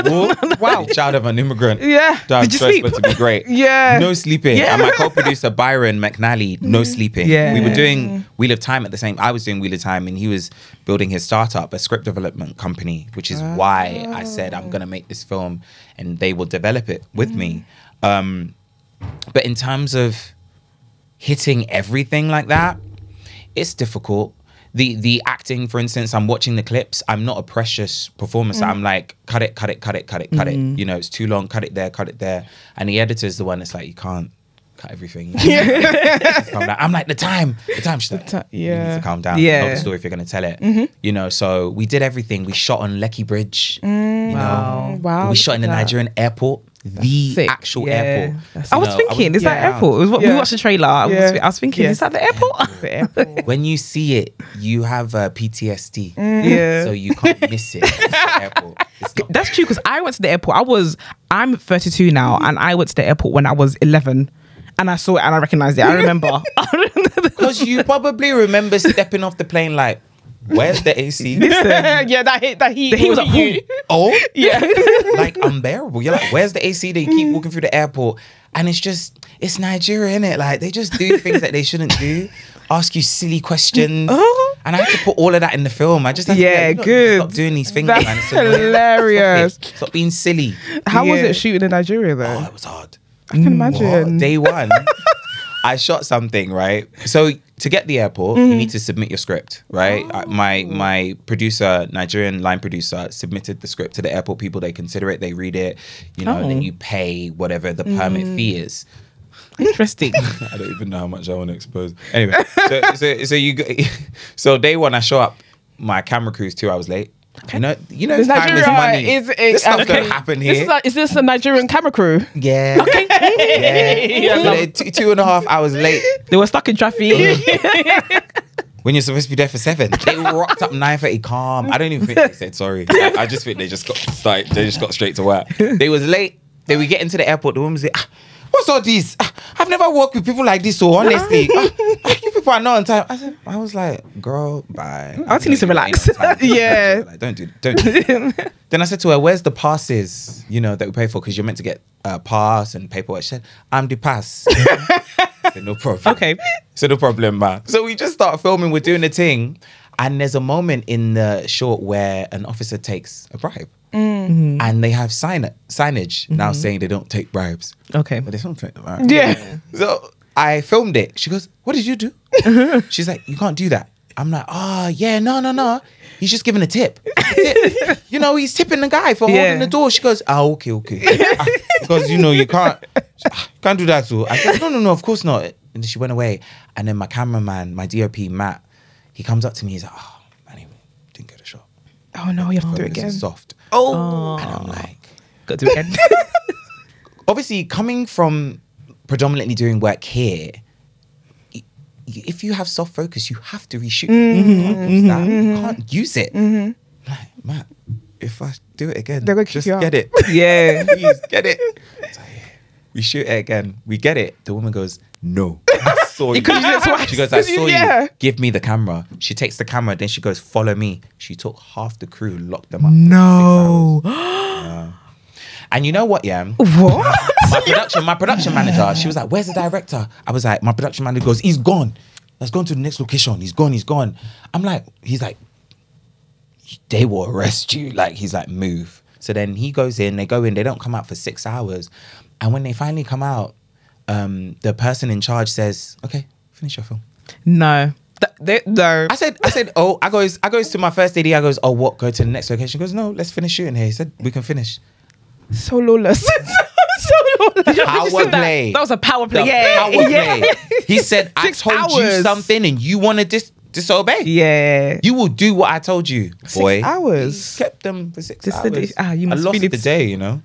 Wow. Child of an immigrant. Yeah. Damn Did you stressed, sleep? but to be great. Yeah. No sleeping. Yeah. And my co-producer Byron McNally, no sleeping. Yeah. We were doing Wheel of Time at the same. I was doing Wheel of Time, and he was building his startup, a script development company, which is why I said I'm gonna make this film, and they will develop it with me. But in terms of hitting everything like that, it's difficult. The acting, for instance, I'm watching the clips. I'm not a precious performer, so I'm like, cut it. You know, it's too long. Cut it there. And the editor's the one that's like, you can't cut everything. Just calm down. I'm like, the time. She's like, you need to calm down. Yeah. Tell the story if you're gonna tell it. You know, so we did everything. We shot on Lekki Bridge. You know, Wow. we shot in the Nigerian airport. The sick. actual Yeah. airport. I was thinking, is that airport? It was what we Yeah. watched the trailer. I was thinking, Yeah. is that the airport? When you see it, you have PTSD. Yeah. So you can't miss it. It's the airport. It's not- That's true, because I went to the airport. I'm 32 now, and I went to the airport when I was 11, and I saw it and I recognized it. I remember. Because you probably remember stepping off the plane like, where's the AC? Yeah, that heat. The heat was like, you. Oh, Yeah. like unbearable. You're like, where's the AC? They keep walking through the airport, and it's Nigeria, innit? Like they just do things that they shouldn't do. Ask you silly questions, and I had to put all of that in the film. I just had to be Yeah, like, good. Stop doing these things, That's man. It's annoying. hilarious. Stop being silly. How was Yeah. it shooting in Nigeria though? Oh, it was hard. I can imagine. Day one, I shot something, right? So to get the airport, you need to submit your script, right? My producer, Nigerian line producer, submitted the script to the airport people. They consider it, they read it, you know, and then you pay whatever the permit fee is. Interesting. I don't even know how much I want to expose. Anyway, so day one, I show up. My camera crew's 2 hours late. You know, Is time is Nigeria money. This stuff okay. don't happen here. Is this a Nigerian camera crew? Yeah. Okay. Yeah. So they're 2.5 hours late. They were stuck in traffic. When you're supposed to be there for 7. They rocked up 9:30 calm. I don't even think they said sorry. I just think they just got started. They just got straight to work. They was late. Then we get into the airport. The woman's like, what's all this? I've never worked with people like this, so honestly. You people are not on time. I was like, girl, bye. I think you need to relax. Yeah. Like, don't do Then I said to her, where's the passes, you know, that we pay for? Because you're meant to get a pass and paperwork. She said, I'm the pass. I said, no problem. Okay. So no problem, man. So we just start filming. We're doing the thing. And there's a moment in the short where an officer takes a bribe. And they have signage now saying they don't take bribes. Okay. But they don't take bribes. Yeah. So I filmed it. She goes, what did you do? She's like, you can't do that. I'm like, no. He's just giving a tip. You know, he's tipping the guy for holding the door. She goes, okay. Because, you know, you can't do that. So I said, no, of course not. And she went away. And then my cameraman, my DOP, Matt, he comes up to me. He's like, man, didn't get a shot. Oh no, you have to do it This again. is soft. Oh. And I'm like, Got to do it again. obviously coming from predominantly doing work here, if you have soft focus, you have to reshoot. You can't use it. Like, Matt, if I do it again, They're gonna kick just you out. get it. Yeah. Please get it. So, yeah, we shoot it again. We get it. The woman goes, no. I saw you. Because you did it twice. She goes, I saw Yeah. you. Give me the camera. She takes the camera. Then she goes, follow me. She took half the crew, locked them up. No. 6 hours. And you know what, yeah? What? My production manager, she was like, where's the director? I was like, my production manager goes, he's gone. Let's go to the next location. He's gone. I'm like, he's like, they will arrest you. Like, he's like, move. So then he goes in, they go in, they don't come out for 6 hours. And when they finally come out, the person in charge says, okay, finish your film. No. No. I said, I goes to my first AD, I goes, oh, what, go to the next location? He goes, no, let's finish shooting here. He said, we can finish. So lawless. So lawless. Power play. That was a power play. The Yeah. power play. He said, I 6 told you hours. something and you want to disobey. Yeah. You will do what I told you, boy. 6 hours. He kept them for 6 This is hours. the- you I must lost really- the day, you know.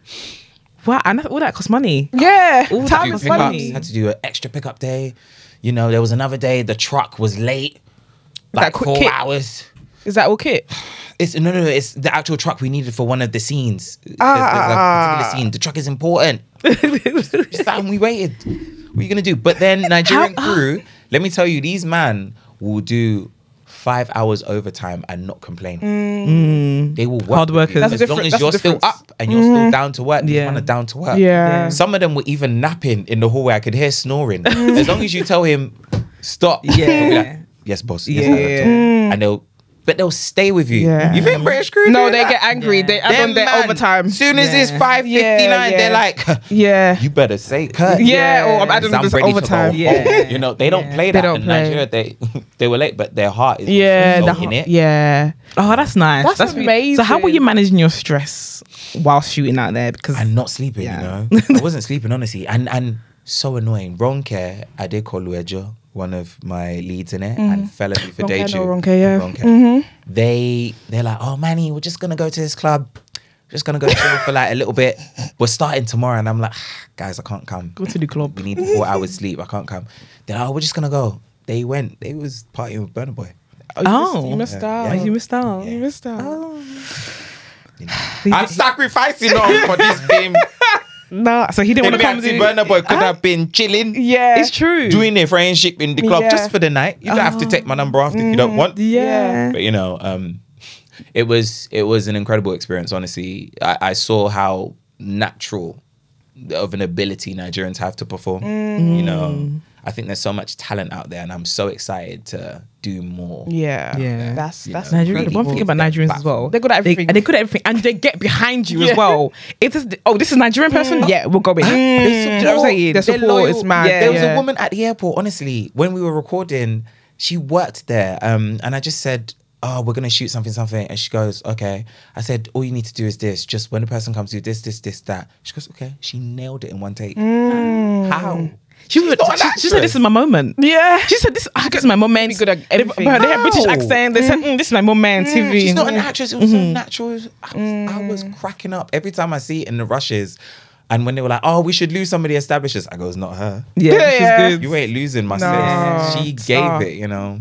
Wow. And all that costs money. Yeah. All Time that is pickups. money. Had to do an extra pickup day. You know, there was another day the truck was late. Like quick 4 kit? hours. Is that all kit? It's it's the actual truck we needed for one of the scenes. There's a particular scene. The truck is important. Just that, and we waited. What are you gonna do? But then Nigerian crew, let me tell you, these man will do 5 hours overtime and not complain. They will work Hard with you. workers. That's As long the as you're still difference. up and you're still down to work. These Yeah. men are down to work. Yeah. Some of them were even napping in the hallway. I could hear snoring. As long as you tell him stop. Yeah. he'll be like, yes, boss. Yes, Yeah. director. And they'll stay with you. Yeah. You think British crew? No, do they that? get angry. Yeah. They add Them on their man, overtime. Soon as it's Yeah. 5:59, Yeah, they're yeah. like, Yeah. you better say cut. Yeah, or I'm adding I'm this ready overtime. to go Yeah. home. You know, they don't Yeah. play They that don't in play. Nigeria. They were late, but their heart is Yeah, so the in it. yeah. Oh, that's nice. That's really- amazing. So how were you managing your stress while shooting out there? Because And not sleeping, Yeah. you know. I wasn't sleeping, honestly. And so annoying. Ronke Adekoluejo, one of my leads in it, and Felony for Ronke, Deju. no, Ronke, yeah. Ronke. They're like, oh, Manny, we're just going to go to this club. Just going to go chill for like a little bit. We're starting tomorrow. And I'm like, guys, I can't come. go to the club. We need 4 hours sleep. I can't come. They're like, oh, we're just going to go. They went. They was partying with Burna Boy. You missed out. Yeah. You missed out. You missed out. You know. I'm sacrificing all for this game. No, so he didn't want to come. Maybe Burna Boy could have been chilling. Yeah. It's true. Doing their friendship in the club Yeah. just for the night. You don't have to take my number off if you don't want. Yeah. But you know, it was an incredible experience. Honestly, I saw how natural of an ability Nigerians have to perform. You know, I think there's so much talent out there, and I'm so excited to do more. Yeah. Yeah. That's Nigeria. incredible. One thing about Nigerians as well, They're good at everything. They're good at everything, and they get behind you Yeah. as well. It is. Oh, this is a Nigerian person. Yeah, we'll go in. They Do you know what I'm saying? The They're support loyal. is mad. Yeah. There was Yeah. a woman at the airport, honestly, when we were recording, she worked there. And I just said, oh, we're going to shoot something. And she goes, okay. I said, all you need to do is this. Just when the person comes to this, that. She goes, okay. She nailed it in one take. How? She She's not an said, "This is my moment." Yeah. She said, "This is my moment." Be good at They everything. had British How? accent. They said, "This is my moment." TV. She's not an actress. It was so natural. I was cracking up every time I see it in the rushes. And when they were like, oh, we should lose some of the establishers, I go, it's not her. Yeah, Yeah. she's good. You ain't losing, my No. sis. She Stop. gave it, you know.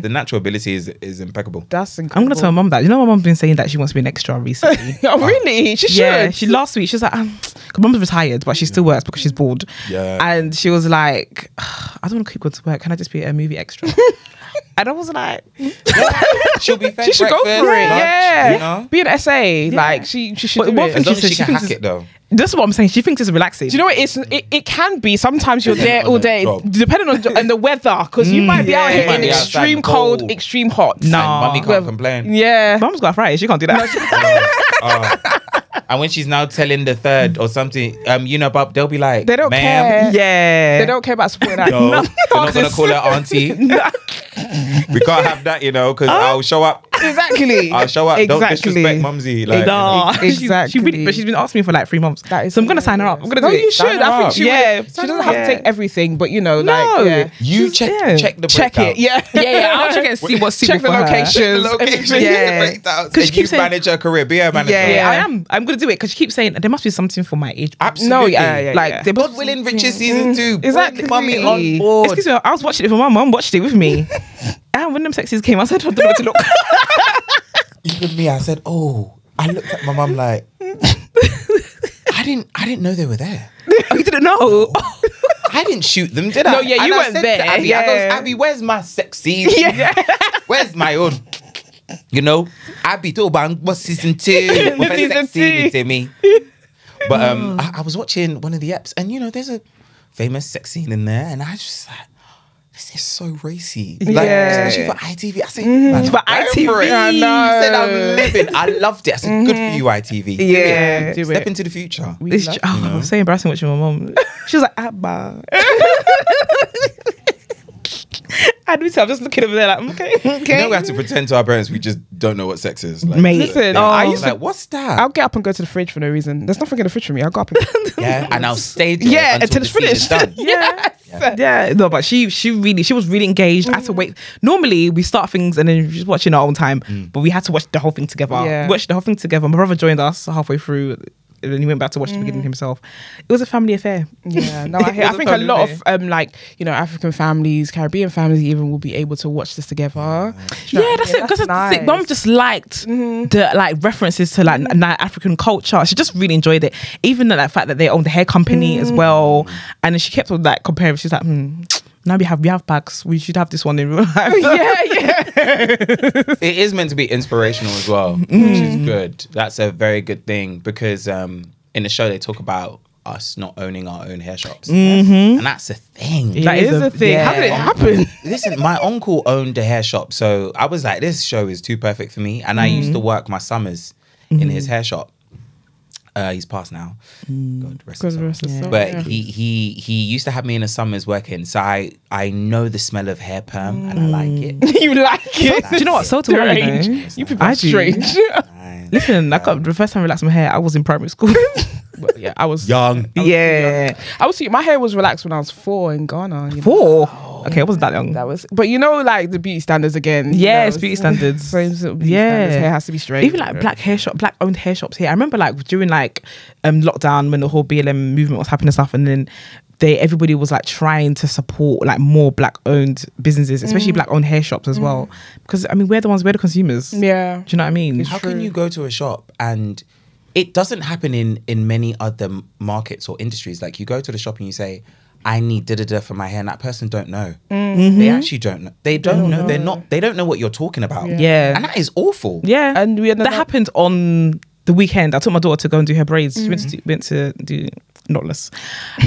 The natural ability is impeccable. That's I'm incredible. gonna tell my mum that. You know, my mum's been saying that she wants to be an extra recently. Oh, really? She should. Yeah, she last week she was like, cause mum's retired, but she still works because she's bored. Yeah. And she was like, I don't want to keep going to work. Can I just be a movie extra? And I was like, She'll be fed She should go breakfast, for it. lunch, Yeah. you know? Be an SA. Like she should But do one it. thing As long she as said, she she can thinks hack it though. That's what I'm saying. She thinks it's relaxing. Do you know what? It can be. Sometimes you're Depending there on all the day, job. depending on and the weather, because you might be out Yeah. here You might in be outside extreme in the cold. cold, extreme hot. No. And mummy can't complain. Yeah. Mum's got arthritis. She can't do that. And when she's now telling the third or something, but they'll be like, They don't ma'am, care. Yeah. They don't care about supporting that. no, they're not gonna call her auntie. We can't have that, because I'll show up. Exactly. I'll show up. Don't Exactly. disrespect mumsy. Like, No, Exactly. but she's been asking me for like 3 months. That is So I'm gonna sign her up. I'm gonna No, do it. you should. Sign her I think up. she Yeah. would. She doesn't have Yeah. to take everything, but No. yeah. you Just- check yeah. check the Check breakdown. it. Yeah. Yeah, I'll check and see what's Check suitable the for her. locations. The location, everything. Yeah. the breakdowns. 'Cause she And keeps you saying- manage her career, be a manager. Yeah, I am. I'm gonna do it because she keeps saying there must be something for my age. Absolutely. No, yeah. Like they God willing, Riches season 2. Exactly. Bring mummy on board. Excuse me, I was watching it for my mum. Watched it with me. And when them sexies came, I said, I don't know what to look. Even me, I said, I looked at my mum like, I didn't know they were there. Oh, you didn't know? I didn't shoot them, did I? No, yeah, And you I weren't said there. to Abby, I goes, Abby, where's my sexy? Where's my own? Abby told bang what's season 2? What's Season sexy 2. to me? But I was watching one of the eps, and there's a famous sex scene in there, and I just like, this is so racy. Like, Yeah. especially for ITV. I said, man, For go ITV. for it. I know. I said, I'm living. I loved it. I said, good for you, ITV. Yeah. Do Step it. into the future. It's so embarrassing watching my mum. She was like, Abba. I'm just looking over there like, okay. We have to pretend to our parents we just don't know what sex is. Like, Mate. Listen, Oh. I used to. like, what's that? I'll get up and go to the fridge for no reason. There's nothing in the fridge for me. I'll go up and Yeah, and I'll stay there Yeah, until until it's the scene is finished. done. Yes. Yeah, no, but she was really engaged. I had to wait. Normally we start things and then we just watch in our own time, but we had to watch the whole thing together. Yeah. We watched the whole thing together. My brother joined us halfway through. And then he went back to watch the beginning himself. It was a family affair. Yeah, no, I It was think a a lot family of African families, Caribbean families even will be able to watch this together. Yeah, that's it. Because nice. Mum just liked the like references to like African culture. She just really enjoyed it. Even the fact that they owned the hair company as well. And then she kept on like comparing. She's like, now we have bags. We should have this one in real life. yeah. It is meant to be inspirational as well, which is good. That's a very good thing because in the show they talk about us not owning our own hair shops, and that's a thing. That is a thing. How did it happen? Listen, my uncle owned a hair shop, so I was like, this show is too perfect for me. And I used to work my summers in his hair shop. He's passed now. God rest his soul. But he used to have me in the summers working, so I know the smell of hair perm and I like it. You like it? Do you know what? So do I. Strange. though. You people I are do. strange. Listen, I got the first time I relaxed my hair. I was in primary school. But yeah, I was Young. Yeah, my hair was relaxed when I was 4 in Ghana. You know? 4. Okay, it wasn't that young. That was, but like the beauty standards again. Yes, beauty standards. Same sort of beauty Yeah. standards. Hair has to be straight. Even like black owned hair shops here. I remember like during like lockdown when the whole BLM movement was happening and stuff, and then everybody was like trying to support like more black owned businesses, especially black owned hair shops as well. Because I mean, we're the consumers. Yeah. Do you know what I mean? How can you go to a shop and it doesn't happen in many other markets or industries? Like you go to the shop and you say, I need da-da-da for my hair, and that person don't know. They actually don't know. They don't know. They don't know what you're talking about. Yeah. And that is awful. Yeah, And we ended that up- happened on the weekend. I took my daughter to go and do her braids. She went to do knotless,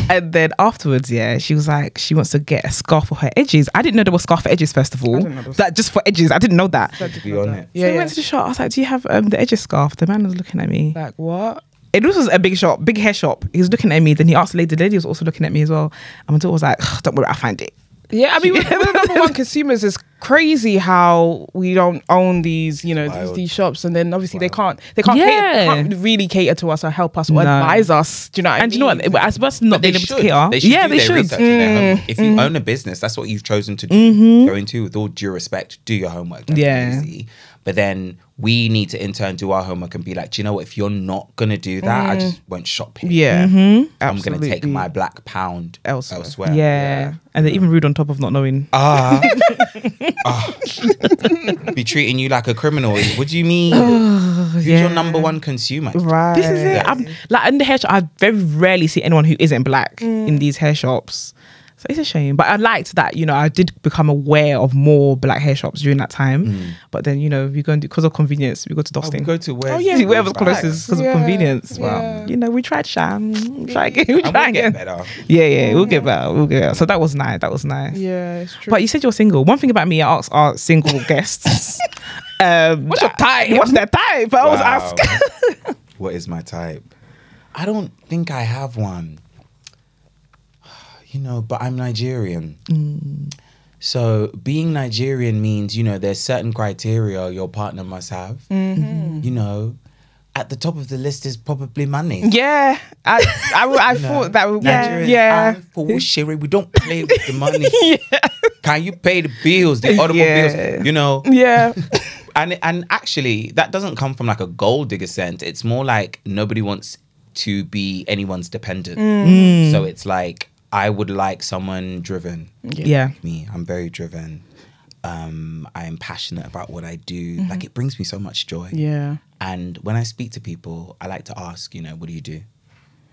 and then afterwards, she was like, she wants to get a scarf for her edges. I didn't know there was scarf for edges. First of all, didn't know there was- that just for edges. I didn't know that. So To be on it. Yeah, we went to the shop. I was like, "Do you have the edges scarf?" The man was looking at me. Like what? This was a big shop, big hair shop. He was looking at me. Then he asked the lady. The lady was also looking at me as well. And my daughter was like, "Don't worry, I'll find it." Yeah, I mean, we're number one consumers. Is crazy how we don't own these, these shops, and then obviously they can't really cater to us or help us or advise us. Do you know what I mean? And you know what? As well as not being able to cater, They should do they their should. research in their home. If you own a business, that's what you've chosen to do. Go into with all due respect, do your homework. That's Yeah. easy. But then we need to in turn do our homework and be like, do you know what? If you're not gonna do that, I just won't shop here. Yeah, I'm gonna take my black pound elsewhere. Yeah. And they're even rude on top of not knowing. Be treating you like a criminal. What do you mean? Who's your number one consumer? right. This is it. I'm, like in the hair shop, I very rarely see anyone who isn't black in these hair shops. So it's a shame, but I liked that, you know, I did become aware of more black hair shops during that time. But then, you know, we go and because of convenience, we go to Dosting. We go to where? Wherever's closest because of convenience. Well, you know, we tried Sham. We try again. We'll get better. Yeah, we'll get better. We'll get better. So that was nice. Yeah, it's true. But you said you're single. One thing about me, I ask our single guests. What's your type? What's their type? I always ask. What is my type? I don't think I have one. You know, but I'm Nigerian. So being Nigerian means, you know, there's certain criteria your partner must have. You know, at the top of the list is probably money. Yeah, I thought that would. Yeah. For Sherry, we don't play with the money. Can you pay the bills, the automobiles? You know. Yeah. And actually, that doesn't come from like a gold digger sense. It's more like nobody wants to be anyone's dependent. So it's like, I would like someone driven. Yeah. Me, I'm very driven. I am passionate about what I do. Like, it brings me so much joy. Yeah. And when I speak to people, I like to ask, you know, what do you do?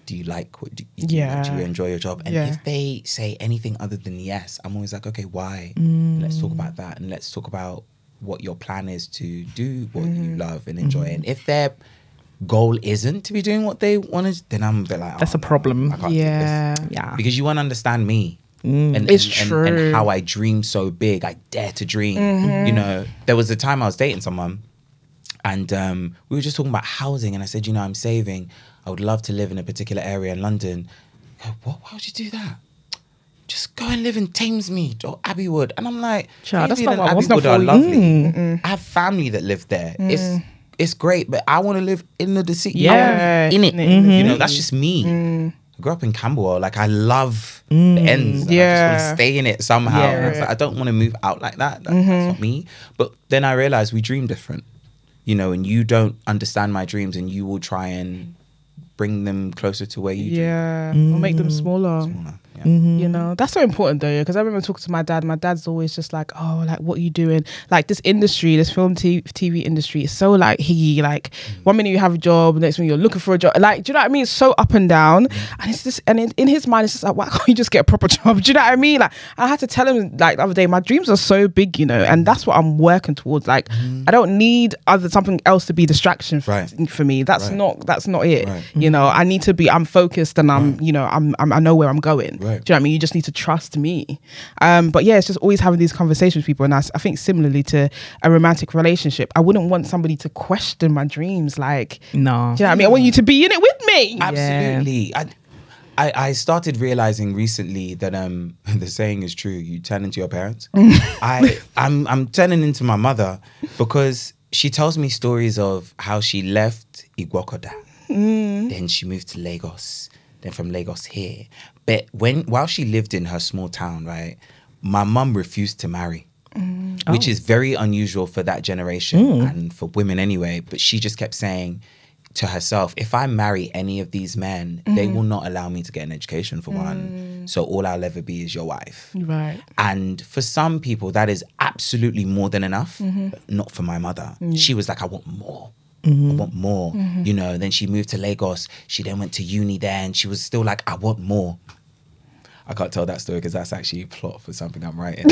Do you like what do you do you enjoy your job? And if they say anything other than yes, I'm always like, okay, why? Let's talk about that, and let's talk about what your plan is to do what you love and enjoy. And if their goal isn't to be doing what they want to, then I'm a bit like, that's a problem. I can't do this. Yeah. Because you won't understand me. And, It's true. And how I dream so big. I dare to dream. You know, there was a time I was dating someone, and we were just talking about housing, and I said, you know, I'm saving. I would love to live in a particular area in London. Go, what? Why would you do that? Just go and live in Thamesmead or Abbeywood. And I'm like, Child, that's Abbeywood not and what I was Abbeywood are for. lovely. I have family that live there. It's great, but I want to live in the city. Yeah. In it. You know, that's just me. I grew up in Camberwell. Like, I love the ends. And I just want to stay in it somehow. Yeah. And it's like, I don't want to move out like that. That's not me. But then I realized we dream different. You know, and you don't understand my dreams, and you will try and bring them closer to where you Yeah. Or make them smaller. Yeah. You know, that's so important though, because I remember talking to my dad. My dad's always just like, oh, like, what are you doing? Like, this industry, this film TV industry is so like, like 1 minute you have a job, next minute you're looking for a job. Like, do you know what I mean? It's so up and down. And it's just, and in his mind, it's just like, why can't you just get a proper job? Do you know what I mean? Like, I had to tell him like the other day, my dreams are so big, you know, and that's what I'm working towards. Like, I don't need something else to be distraction for me. That's not it. You know, I need to be, I'm focused, and I'm, you know, I know where I'm going. Do you know what I mean? You just need to trust me. But yeah, it's just always having these conversations with people. And I think similarly to a romantic relationship, I wouldn't want somebody to question my dreams. Like, No. do you know what I mean? I want you to be in it with me. Absolutely. I started realizing recently that the saying is true. You turn into your parents. I'm turning into my mother, because she tells me stories of how she left Igbokoda. Then she moved to Lagos. Then from Lagos here. But while she lived in her small town, right, my mum refused to marry. Which is very unusual for that generation and for women anyway. But she just kept saying to herself, if I marry any of these men, they will not allow me to get an education for one. So all I'll ever be is your wife. Right. And for some people, that is absolutely more than enough. But not for my mother. She was like, I want more. I want more. You know, then she moved to Lagos. She then went to uni there, and she was still like, I want more. I can't tell that story because that's actually a plot for something I'm writing.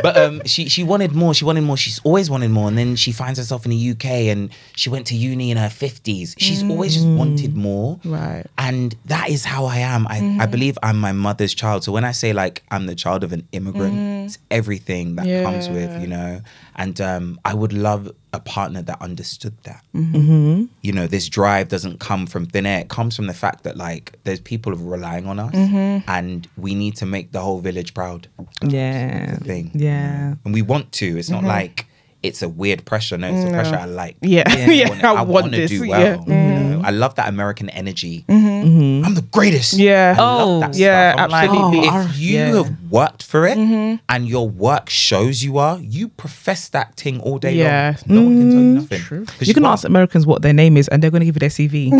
But she wanted more. She wanted more. She's always wanted more. And then she finds herself in the UK, and she went to uni in her 50s. She's always just wanted more. Right. And that is how I am. I believe I'm my mother's child. So when I say like I'm the child of an immigrant, it's everything that comes with, you know. And I would love a partner that understood that. You know, this drive doesn't come from thin air. It comes from the fact that like there's people relying on us, and we need to make the whole village proud. Yeah. Thing. Yeah. And we want to. It's not like it's a weird pressure. No, it's a pressure I like. I want to this. do well. You know? I love that American energy. I'm the greatest. Yeah. I love that yeah, stuff. I'm absolutely. like, if you have worked for it and your work shows you are, you profess that thing all day long. No one can tell you nothing. You can ask Americans what their name is, and they're going to give you their CV.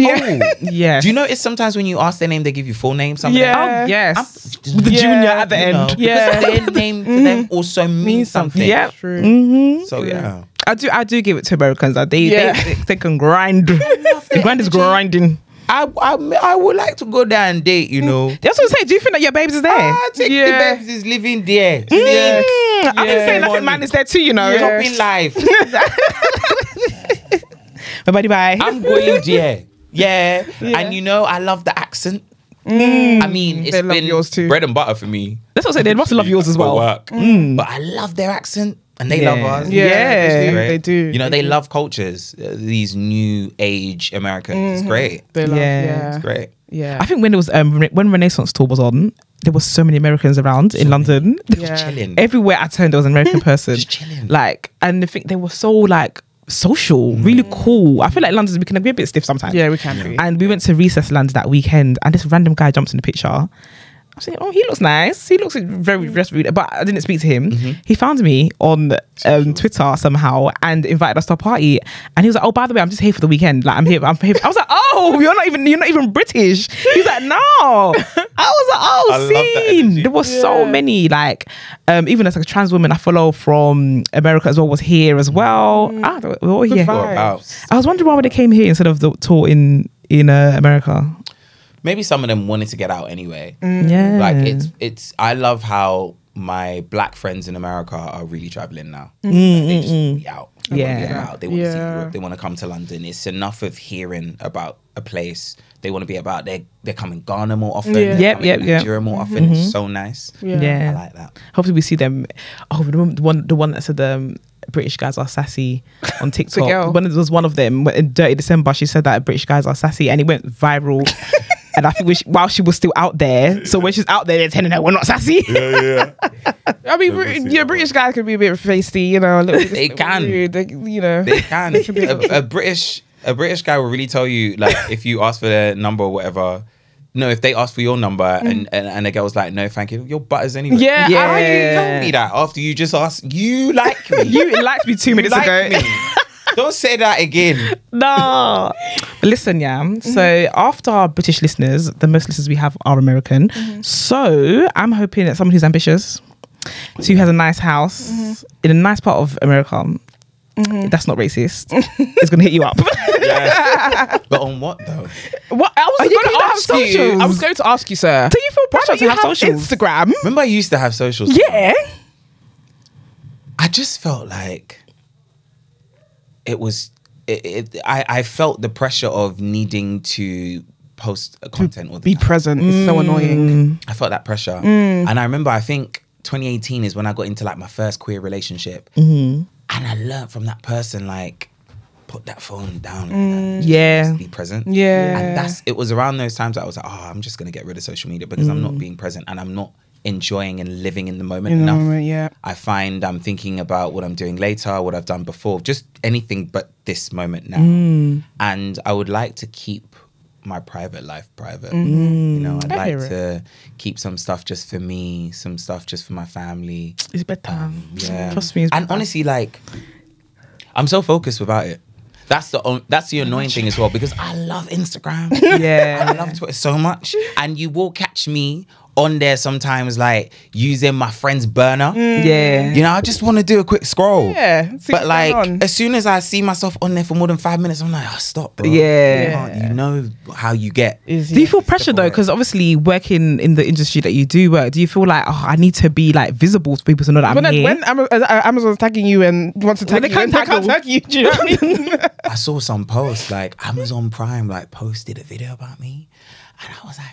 Yeah. Do you notice sometimes when you ask their name, they give you full name? Yeah. Oh, yes. The junior at the end. Because their name to them also means something. Yeah. True. So yeah. I do give it to Americans. They can grind. The grind is grinding. I would like to go there and date, you know. That's what I'm saying. Do you think that your babes is there? I think the babes is living there. I've been saying that man is there too, you know. Shopping life. Bye. I'm going there. Yeah. And you know, I love the accent. I mean, it's been yours too. bread and butter for me. That's what I said. They must love yours as well. Work. But I love their accent. And they love us. Yeah, Great. they do. You know, they love cultures. These new age Americans. It's great. They love, It's great. Yeah. I think when it was when Renaissance tour was on, there was so many Americans around in London. Just chilling. Everywhere I turned, there was an American person. Just chilling. Like, and I think they were so like social, really cool. I feel like London's, we can be a bit stiff sometimes. Yeah, we can be. And we went to Recess Land that weekend, and this random guy jumps in the picture. I was like, oh, he looks nice. He looks very rude, but I didn't speak to him. He found me on Twitter somehow and invited us to a party. And he was like, oh, by the way, I'm just here for the weekend. Like, I'm here. I was like, oh, you're not even British. He's like, no. I was like, oh, I love that scene. energy. There were so many, like, even as like a trans woman I follow from America as well was here as well. We're all here. vibes. I was wondering why they came here instead of the tour in America. Maybe some of them wanted to get out anyway. Yeah. Like it's I love how my black friends in America are really traveling now. They just want to be out. They want to get out. They want to see Europe. They want to come to London. It's enough of hearing about a place. They want to be about. They're coming Ghana more often. Yeah. They're coming Nigeria more often. It's so nice. Yeah. I like that. Hopefully we see them. Oh, the one that said British guys are sassy on TikTok. When it was one of them in Dirty December, she said that British guys are sassy, and it went viral. And I think while she was still out there, so when she's out there, they're telling her we're not sassy. I mean, British guys can be a bit feisty, you know. They can. Rude, you know. They can. A British guy will really tell you, like, if you ask for their number or whatever. No, if they ask for your number and the girl's like, no, thank you, your butters anyway. Yeah. How you tell me that after you just asked? You like me. You liked me 2 minutes ago. Me. Don't say that again. No. But listen, so after our British listeners, the most listeners we have are American. So I'm hoping that someone who's ambitious, who has a nice house in a nice part of America, that's not racist, is going to hit you up. Yes. But on what though? What? I was going to ask you, sir. Do you feel pressure to have socials? Instagram? Remember I used to have socials? Yeah. I just felt like it was I felt the pressure of needing to post content all the Be time. present. It's so annoying. I felt that pressure. And I remember, I think 2018 is when I got into like my first queer relationship. And I learned from that person, like, put that phone down. And just be present. Yeah. And it was around those times that I was like, oh, I'm just going to get rid of social media because I'm not being present and I'm not enjoying and living in the moment enough. I find I'm thinking about what I'm doing later, what I've done before, just anything but this moment now. And I would like to keep my private life private. You know, I'd like to keep some stuff just for me, some stuff just for my family. It's better. Yeah. Trust me. And honestly, like, I'm so focused without it. That's the annoying thing as well, because I love Instagram. I love Twitter so much. And you will catch me on there sometimes, like, using my friend's burner. You know, I just want to do a quick scroll. But like, as soon as I see myself on there for more than 5 minutes, I'm like, oh, stop, bro. You know how you get. Do you feel pressure though? Because obviously working in the industry that you do work, do you feel like, oh, I need to be like visible to people to know that I'm here? When Amazon's tagging you and wants to tag you, they can't tag you. Do you know what I mean? I saw some posts, like, Amazon Prime, like, posted a video about me. And I was like,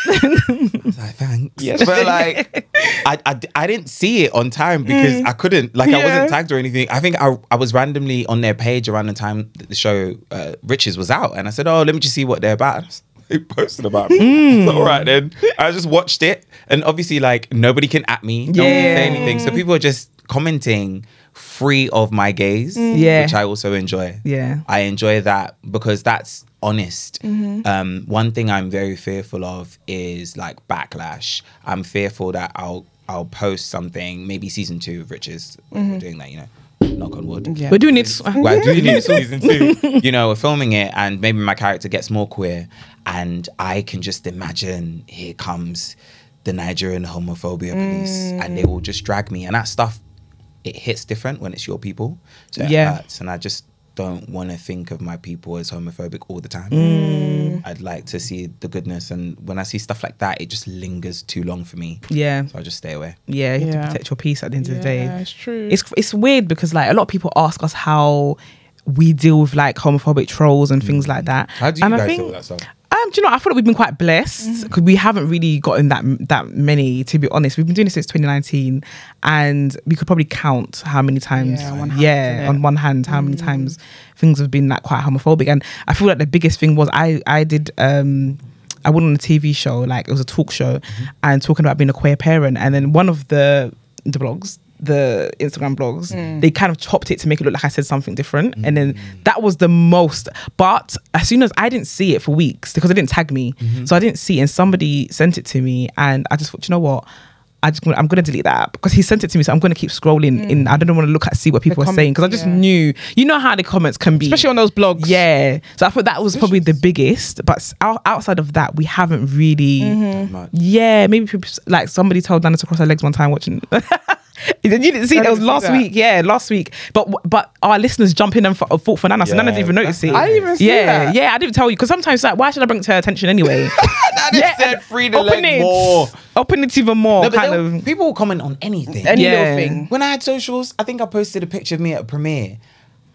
I was like, thanks. But like, I didn't see it on time because I couldn't, like, I wasn't tagged or anything. I think I was randomly on their page around the time that the show Riches was out, and I said, oh, let me just see what they're about. They posted about me. So, all right then. I just watched it, and obviously, like, nobody can at me, no one can say anything, so people are just commenting free of my gaze, which I also enjoy. I enjoy that because that's honest. One thing I'm very fearful of is like backlash. I'm fearful that I'll post something, maybe season 2 of Riches. We're doing that, you know, knock on wood. We're doing it. We're doing it season 2. You know, we're filming it, and maybe my character gets more queer, and I can just imagine here comes the Nigerian homophobia police, and they will just drag me, and that stuff, it hits different when it's your people. So it hurts, and don't want to think of my people as homophobic all the time. I'd like to see the goodness, and when I see stuff like that, it just lingers too long for me. Yeah. So I just stay away. Yeah, you have to protect your peace at the end of the day. Yeah, it's true. It's weird because like a lot of people ask us how we deal with like homophobic trolls and things like that. How do you guys deal with that stuff? Do you know, I feel like we've been quite blessed because we haven't really gotten that many, to be honest. We've been doing this since 2019 and we could probably count how many times, on one hand, how many times things have been like quite homophobic. And I feel like the biggest thing was I went on a TV show, like it was a talk show and talking about being a queer parent. And then one of the blogs, the Instagram blogs, they kind of chopped it to make it look like I said something different, and then that was the most. But as soon as I didn't see it for weeks because they didn't tag me, so I didn't see it, and somebody sent it to me, and I just thought, you know what, I'm gonna delete that because he sent it to me, so I'm gonna keep scrolling in. I don't want to see what people are saying because I just knew, you know how the comments can be, especially on those blogs. Yeah, so I thought that was probably the biggest. But outside of that, we haven't really. Yeah, maybe people, like somebody told Dana to cross her legs one time watching. You didn't see that? It was last week. Yeah, last week. But our listeners jump in and fought for Nana, so Nana didn't even notice it. I didn't even see that. Yeah, I didn't tell you because sometimes like, why should I bring it to her attention anyway? Nana said free the leg more. Open it even more. No, but people will comment on anything. Any little thing. When I had socials, I think I posted a picture of me at a premiere,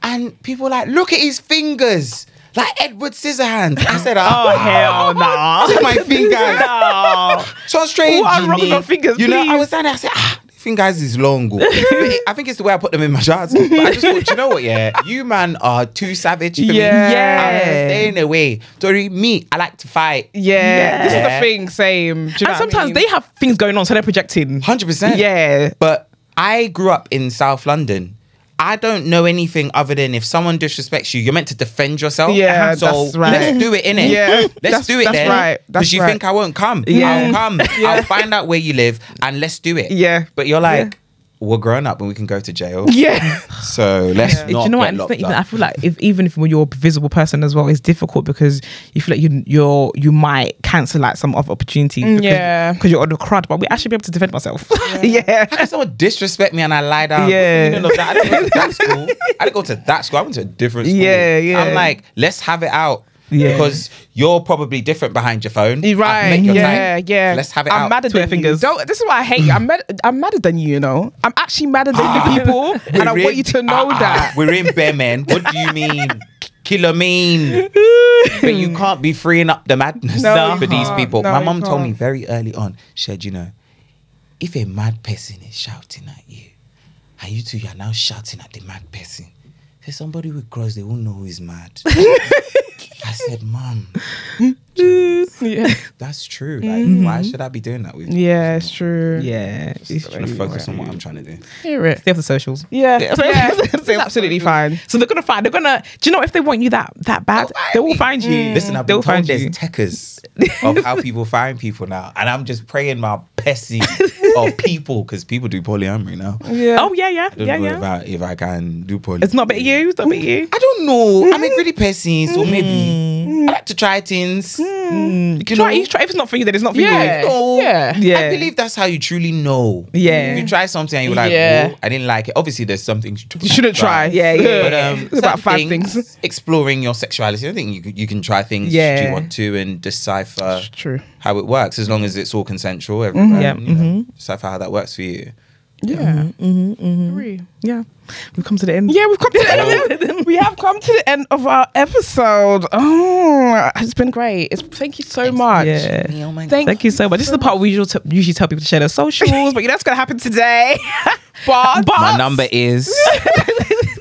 and people were like, look at his fingers. Like Edward Scissorhands. I said, oh hell no. Look at my fingers. No. So strange. What wrong with your fingers? You know, please? I was standing there, I said, fingers is long. I think it's the way I put them in my shots. But I just thought, you know what, you man are too savage for me. I'm staying away. Sorry, me, I like to fight. This is the thing, same. Do you know And sometimes they have things going on, so they're projecting. 100%. Yeah. But I grew up in South London. I don't know anything other than if someone disrespects you, you're meant to defend yourself. Yeah, so that's right. let's do it, innit? Yeah, let's do it that's then. right. Because you think I won't come. Yeah. I'll come. I'll find out where you live and let's do it. Yeah. But you're like, we're grown up and we can go to jail. Yeah. So let's not Do you know what? get And it's locked not even, up. I feel like even if you're a visible person as well, it's difficult because you feel like you might cancel like some of opportunities. Because you're on the crowd, but we actually be able to defend myself. How can someone disrespect me and I lie down? Yeah. You know, I didn't go to that school. I didn't go to that school. I went to a different school. Yeah. I'm like, let's have it out. Yeah. Because you're probably different behind your phone. Right. I've met your Yeah. type. So let's have it out. I'm madder Twitter than fingers. you. This is what I hate you. I'm madder than you, you know. I'm actually madder than the people. And I want you to know that. We're in bare men. What do you mean? Killer mean. But you can't be freeing up the madness No, for you these can't. people. No, My you mum told me can't. very early on, she said, you know, if a mad person is shouting at you, and you two are now shouting at the mad person, say somebody will cross, they won't know who is mad. I said, Mum, that's true. Like, why should I be doing that with you? Yeah, it's true. Yeah. I'm trying to focus on what I'm trying to do. Hear it. Stay off the socials. Yeah. It's absolutely fine. So they're gonna find. Do you know if they want you that bad, they will find you. Listen, I've They'll been told find there's you. techers of how people find people now, and I'm just praying my pessy of people because people do polyamory now. Yeah. Oh yeah. I don't know if I can do polyamory. It's not about you. It's not about you. I don't know. I'm a greedy person, so maybe I like to try things. You Try if it's not for you, then it's not for Yeah. you. know, Yeah. I believe that's how you truly know. Yeah. You try something and you're like, Yeah. "Whoa, I didn't like it." Obviously, there's some things You shouldn't try. Yeah. But It's about certain 5 things. Exploring your sexuality. I think you can try things Yeah. you want to and decipher True. how it works as long as it's all consensual. Everyone, Yeah. you know, decipher how that works for you. Yeah. Agree. Yeah. We've come to the end. Yeah, we've come to the end. We have come to the end of our episode. Oh, it's been great. Thank you so much. Yeah. Oh my God. Thank you so much. This is the part we usually tell people to share their socials, but that's going to happen today. but My number is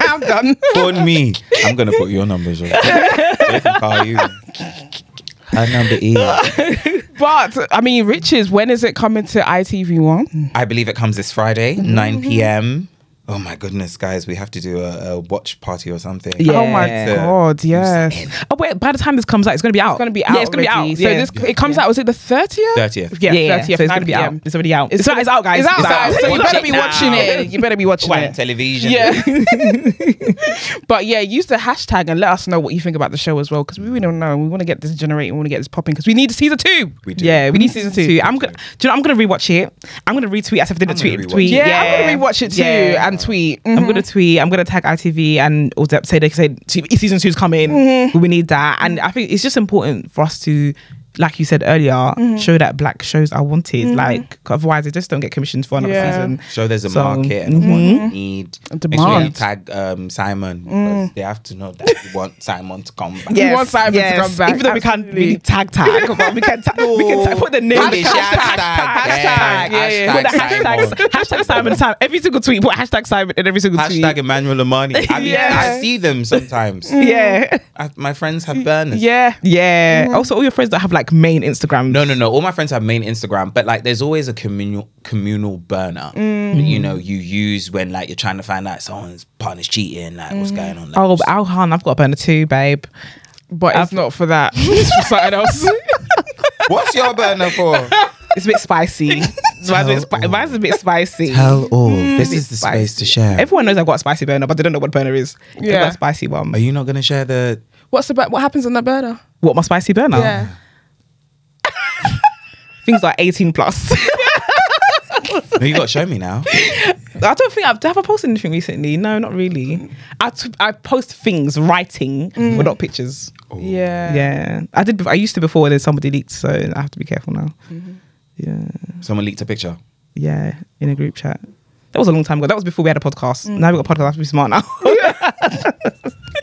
I'm done. phone me. I'm gonna put your number. So they can call you. Her number is. But I mean, Riches, when is it coming to ITV1? I believe it comes this Friday, 9 p.m. Oh my goodness, guys, we have to do a watch party or something. Yeah. Oh my God, yes. Oh wait, by the time this comes out, it's going to be out. It's going to be out. Yeah, it's going to be already. out. So Yeah. it comes out, was it the 30th? 30th. Yeah, Yeah, 30th. so it's going to 9 be out. PM. It's already out. It's out, guys. It's out, guys. So you Watch better it be now. watching it. You better be watching One it. television. Yeah. But yeah, use the hashtag and let us know what you think about the show as well, because we really don't know. We want to get this generated. We want to get this popping because we need season 2. We do. Yeah, we need season season 2. 2. I'm gonna rewatch it. I'm gonna retweet as if I did a I'm gonna tweet. rewatch it. Yeah, I'm gonna rewatch it too, Yeah. And tweet. I'm gonna tweet. I'm gonna tag ITV and all that. Say season 2's coming. We need that. And I think it's just important for us to, like you said earlier, show that black shows are wanted. Like, otherwise they just don't get commissions for another season. Show there's a market and what you need. Make sure you tag Simon, because they have to know that you want Simon to come back. We want Simon to come back. Even though we can't really tag, but we can put the name. Hashtag. Hashtag Simon. Every single tweet, put hashtag Simon in every single tweet. Hashtag Emmanuel Imani. I mean, I see them sometimes. My friends have burners. Also, all your friends that have like main Instagram. No. All my friends have main Instagram, but like there's always a communal burner that, you know, you use when like you're trying to find out someone's partner's cheating, like what's going on. Like, but Alhan, I've got a burner too, babe. But it's not for that. It's for something else. What's your burner for? It's a bit spicy. Mine's a bit spicy. Tell all. This is the space to share. Everyone knows I've got a spicy burner, but they don't know what burner is. I've got a spicy one. Are you not going to share the... What happens on that burner? What, my spicy burner? Yeah. Things like 18 plus. No, you got to show me now. I don't think have I posted anything recently? No, not really. I post things, writing, but not pictures. Ooh. Yeah. I did. I used to before, then somebody leaked, so I have to be careful now. Yeah. Someone leaked a picture? Yeah, in a group chat. That was a long time ago. That was before we had a podcast. Now we got a podcast. I have to be smart now.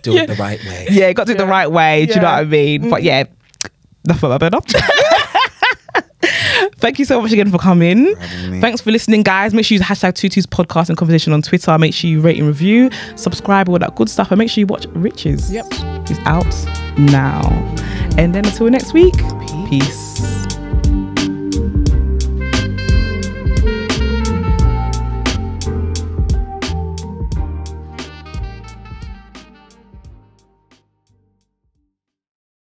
Do it the right way. Yeah, got to do it the right way. Do you know what I mean? But yeah, that's what I've been up. Thank you so much again for coming. Thanks for listening, guys. Make sure you use hashtag Tutu's podcast and conversation on Twitter. Make sure you rate and review, subscribe, all that good stuff, and make sure you watch Riches. Yep. It's out now. And then until next week, peace.